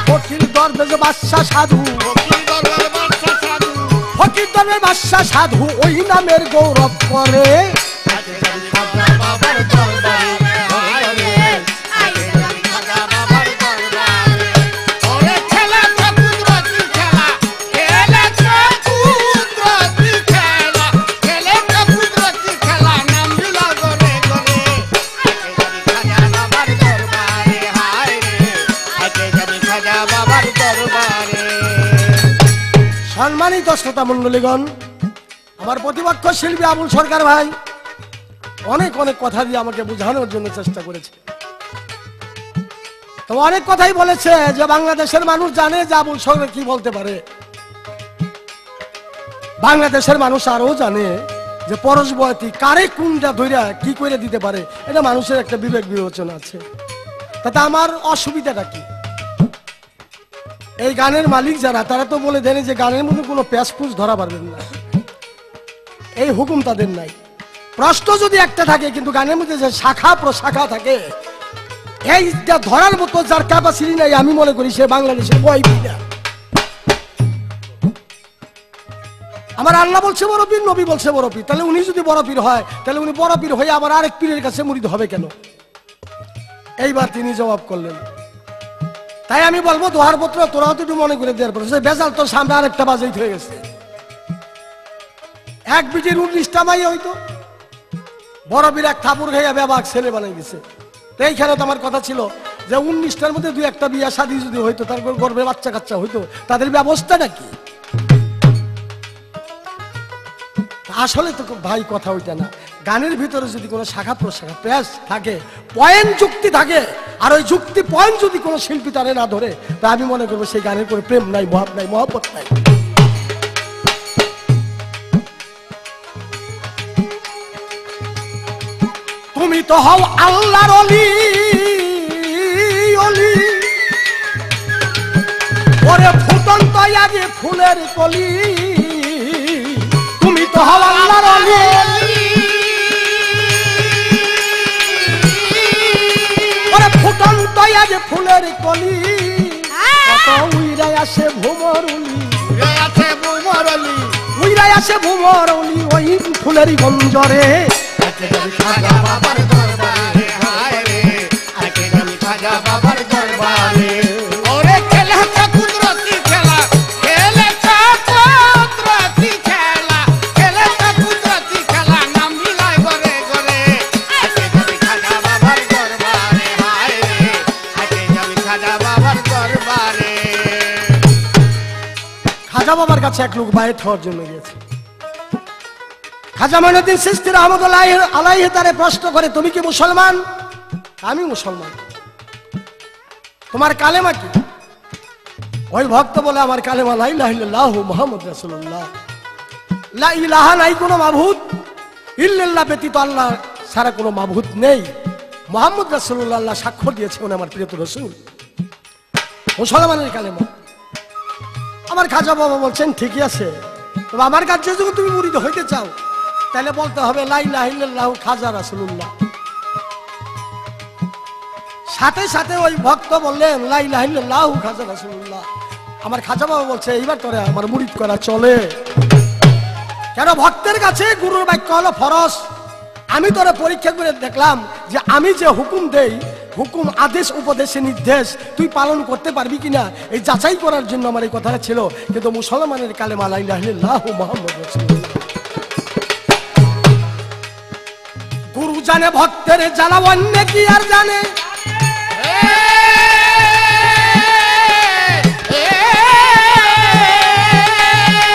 Speaker 2: ফকির দরবেশ বাদশা সাধু, ফকির দরবেশ বাদশা সাধু, ওই নামের গৌরব করে।
Speaker 3: ওরে খেলেছে কুদরতি খেলা, খেলেছে
Speaker 2: সম্মানিত শ্রোতা মণ্ডলীগণ, আমার প্রতিপক্ষ শিল্পী আবুল সরকার ভাই অনেক অনেক কথা দিয়ে আমাকে বোঝানোর জন্য চেষ্টা করেছে। তো অনেক কথাই বলেছে যে বাংলাদেশের মানুষ জানে যে আবুল সরকার কি বলতে পারে। বাংলাদেশের মানুষ আরো জানে যে পরশবতী কারে কোনটা ধইরা কি করে দিতে পারে, এটা মানুষের একটা বিবেক বিবেচনা আছে। তাতে আমার অসুবিধাটা কি? এই গানের মালিক যারা, তারা তো বলে দেন যে গানের মধ্যে কোনো প্যাসপুস ধরা পারবেন না, এই হুকুম তাদের নাই। প্রশ্ন যদি একটা থাকে, কিন্তু গানের মধ্যে যে শাখা প্রশাখা থাকে, এইটা ধরার মতো যার ক্যাপাসিটি নাই, আমি মনে করি সে বাংলাদেশের বয়বি না। আমার আল্লাহ বলছে বড় পীর, নবী বলছে বড় পীর, তাহলে উনি যদি বড় পীর হয়, তাহলে উনি বড় পীর হয়ে আবার আরেক পীরের কাছে মুরিদ হবে কেন? এইবার তিনি জবাব করলেন। তাই আমি বলবো, দোহার পত্র তোরাও তো একটু মনে করে দেওয়ার পর বেজাল তোর সামনে আরেকটা বাজেই হয়ে গেছে। এক বিটির 19টা মাই হইতো, বড় পীর এক থাপুর খাইয়া বেবাক ছেলে বানাই গেছে। এইখানে তো আমার কথা ছিল যে 19টার মধ্যে 2-1টা বিয়া শাদী যদি হইতো, তারপর গর্ভে বাচ্চা কাচ্চা হইতো, তাদের ব্যবস্থাটা কি? আসলে তো ভাই কথা ওইটা না। গানের ভিতরে যদি কোনো শাখা প্রশাখা প্যাস থাকে, পয়েন্ট যুক্তি থাকে, আর ওই যুক্তি পয়েন্ট যদি কোনো শিল্পী তারে না ধরে, তা আমি মনে করবো সেই গানের করে প্রেম নাই, মহাব নাই, মহব্বত নাই। তুমি তো হও আল্লাহর অলি, অলি ওরে ফুটন্ত আগে ফুলের কলি, তুমি তো হও আল্লাহর অলি, ওরে ফুটন্ত আগে ফুলের কলি, কত উইরাই আসে ভুমরুলি, উইরাই আসে ভুমরুলি, ওই ফুলেরই গঞ্জরে খাজা বাবার দরবারে, হায় রে আজকে আমি খাজা বাবার দরবারে।
Speaker 3: ওরে খেলা তো কুদরতি খেলা, খেলেছে কুদরতি খেলা, খেলেছে কুদরতি খেলা, নাম মিলাই করে করে আজকে আমি খাজা বাবার দরবারে, হায় রে আজকে আমি খাজা বাবার দরবারে।
Speaker 2: খাজা বাবার কাছে এক লোক বায়াত হওয়ার জন্য গিয়েছে। খাজা মঈনুদ্দিন চিশতি রহমতুল্লাহ আলাইহি তারে প্রশ্ন করে, তুমি কি মুসলমান? আমি মুসলমান। তোমার কালেমা কি? ওই ভক্ত বলে, আমার কালেমা লা ইলাহা ইল্লাল্লাহু মুহাম্মদ রাসূলুল্লাহ, লা ইলাহা নাই কোনো মাবুদ ইল্লাল্লাহ, ব্যতীত আল্লাহ ছাড়া কোনো মাবুদ নেই, মুহাম্মদ রাসূলুল্লাহ আল্লাহ সাক্ষ্য দিয়েছে উনি আমার প্রিয় রাসূল। মুসলমানের কালেমা। আমার খাজা বাবা বলছেন, ঠিকই আছে, তবে আমার কাছে যখন তুমি মুরিদ হইতে চাও, তাহলে বলতে হবে লা ইলাহা ইল্লাল্লাহু খাজা রাসূলুল্লাহ। সাথে সাথে ওই ভক্ত বললেন, লা ইলাহা ইল্লাল্লাহু খাজা রাসূলুল্লাহ। আমার খাজা বাবা বলছে, এইবার তোরে আমার মুরিদ করা চলে। কেন? ভক্তের কাছে গুরুর বাক্য হলো ফরজ। আমি তোরে পরীক্ষা করে দেখলাম যে আমি যে হুকুম দেই, হুকুম আদেশ উপদেশে নির্দেশ তুই পালন করতে পারবি কিনা, এই যাচাই করার জন্য আমার এই কথাটা ছিল। কিন্তু মুসলমানের কালেমা লা ইলাহা ইল্লাল্লাহু মুহাম্মদ রাসূলুল্লাহ। গুরু জানে ভক্তের জ্বালা, অন্য কি আর জানে?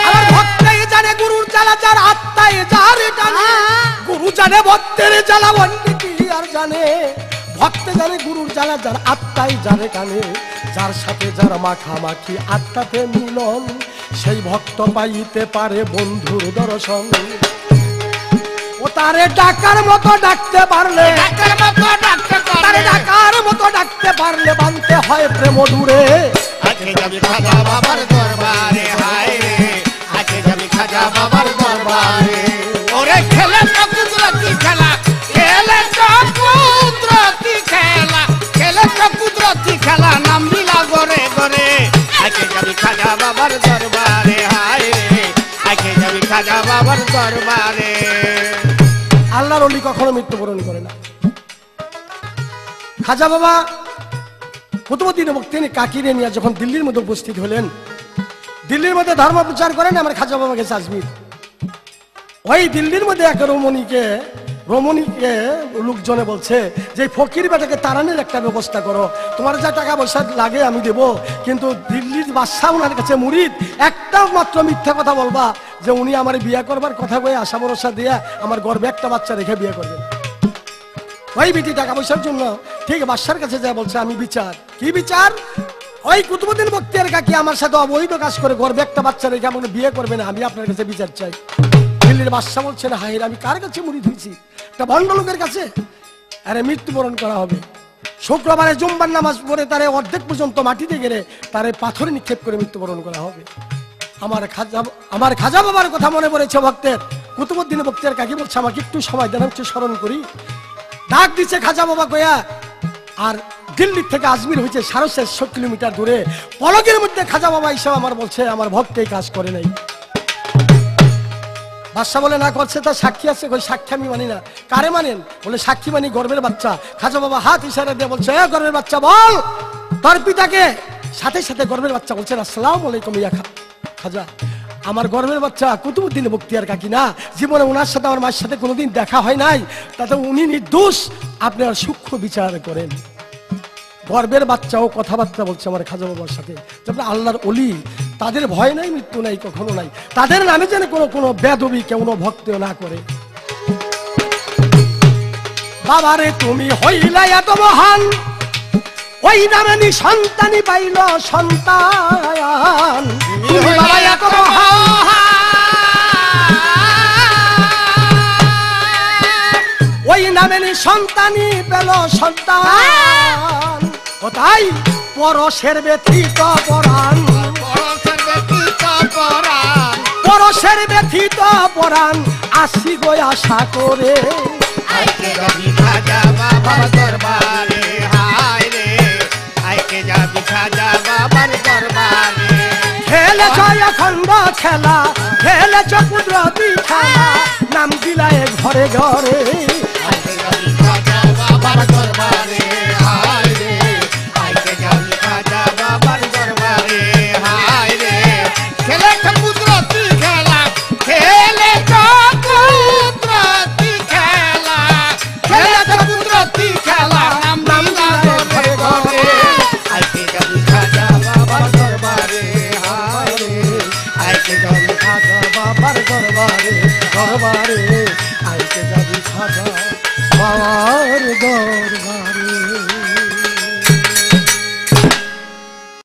Speaker 2: আমার ভক্তই জানে গুরুর জ্বালা, যার আত্মায় যার টানে। গুরু জানে ভক্তের জ্বালা, অন্য কি আর জানে? ভক্ত জানে গুরুর জ্বালা, যার আত্মায় জানে টানে। যার সাথে যার মাখামাখি আত্মাতে মিলন, সেই ভক্ত পাইতে পারে বন্ধুর দর্শন। ও তারে ডাকার মতো ডাকতে পারলে, তারে ডাকার মতো ডাকতে পারলে বানতে হয় প্রেম দূরে।
Speaker 3: আজকে যাবি খাজা বাবার দরবারে, হায় রে আজকে যাবি খাজা বাবার দরবারে। ওরে খেলে তো কুদরতি খেলা, খেলে তো কুদরতি খেলা, খেলে তো কুদরতি খেলা, নাম মিলা করে করে আজকে যাবি খাজা বাবার দরবারে, হায় রে আজকে যাবি খাজা বাবার দরবারে।
Speaker 2: আল্লাহর ওলি কখনো মৃত্যুবরণ করে না। খাজা বাবা কুতুবউদ্দিন বখতিয়ানি কাকিরে নিয়ে যখন দিল্লির মধ্যে উপস্থিত হলেন, দিল্লির মধ্যে ধর্ম প্রচার করেন, আমার খাজা বাবা গেছে আজমির। ওই দিল্লির মধ্যে এক রমণীকে রমণীকে লোকজনে বলছে যে ফকির বেটাকে তাড়ানোর একটা ব্যবস্থা করো, তোমার যা টাকা পয়সা লাগে আমি দেব, কিন্তু দিল্লির বাদশা ওনার কাছে মুরিদ, একটা মাত্র মিথ্যা কথা বলবা যে উনি আমার বিয়ে করবার কথা বলে আশা ভরসা দিয়ে আমার গর্বে একটা বাচ্চা রেখে বিয়ে করবেন। ওই বিটি টাকা পয়সার জন্য ঠিক বাদশার কাছে যা বলছে আমি বিচার, কি বিচার, ওই কুতুবউদ্দিন বখতিয়ার কাকি আমার সাথে অবৈধ কাজ করে গর্বে একটা বাচ্চা রেখে আমাকে বিয়ে করবে না, আমি আপনার কাছে বিচার চাই। দিল্লির বাদশা বলছে না, হায় আমি কার কাছে মুরিদ হয়েছি, একটা ভণ্ড লোকের কাছে, আরে মৃত্যুবরণ করা হবে। শুক্রবারে জুম্বার নামাজ পড়ে তারে অর্ধেক পর্যন্ত মাটিতে গেলে তারে পাথরে নিক্ষেপ করে মৃত্যুবরণ করা হবে। আমার খাজা বাবার কথা মনে পড়েছে ভক্তের, কুতুবউদ্দিন বখতিয়ার কাকি বলছে আমাকে একটু সময় দেন, একটু স্মরণ করি। ডাক দিচ্ছে খাজা বাবা কয়া, আর দিল্লি থেকে আজমির হয়েছে 650 কিলোমিটার দূরে, পলকের মধ্যে খাজা বাবা হিসাবে আমার বলছে আমার ভক্ত এই কাজ করে নাই। বাদশা বলে না করছে, তার সাক্ষী আছে, ওই সাক্ষী আমি মানি না। কারে মানেন? বলে সাক্ষী মানি গর্বের বাচ্চা। খাজা বাবা হাত ইশারা দিয়ে বলছে গর্বের বাচ্চা বল তোর পিতাকে। সাথে সাথে গর্বের বাচ্চা বলছেন আসসালামু আলাইকুম ইয়া খাজা, আমার গর্বের বাচ্চা কুতুবউদ্দিন বখতিয়ার কাকি না, জীবনে ওনার সাথে আমার মায়ের সাথে কোনোদিন দেখা হয় নাই, তাতে উনি নির্দোষ, আপনার সূক্ষ্ম বিচার করেন। গর্বের বাচ্চাও কথাবার্তা বলছে আমার খাজা বাবার সাথে, যেমন আল্লাহর ওলি, তাদের ভয় নাই, মৃত্যু নাই, কখনো নাই, তাদের নামে যেন কোনো বেদবি কেউ ভক্ত না করে। বাবারে তুমি হইলা এত মহান, ওই নামে নি সন্তানই পাইল সন্তান, তুমি বাবা এত মহান, ওই নামে নি সন্তানই পেল সন্তান, ও তাই পরশের ব্যথিত পরাণ, পরশের ব্যথিত পরাণ আসি গো আশা করে।
Speaker 3: আইকে যাবি খাজা বাবার দরবারে, হায় রে আইকে যাবি খাজা বাবার দরবারে।
Speaker 2: খেলেছ অখণ্ড খেলা, খেলেছ কুদরতি খেলা, নাম দিলায় ঘরে ঘরে।
Speaker 3: আইকে যাবি খাজা বাবার দরবারে, হায় রে আইকে যাবি খাজা বাবার দরবারে, হায় রে খেলেছ কুদরতি খেলা, খেলেছ কুদরতি খেলা, খেলেছ কুদরতি খেলা, নাম দিলায় ঘরে ঘরে। আইকে যাবি খাজা বাবার দরবারে, হায় রে আইকে যাবি
Speaker 2: খাজা বাবার দরবারে দরবারে, আইকে যাবি খাজা বাবার দরবারে।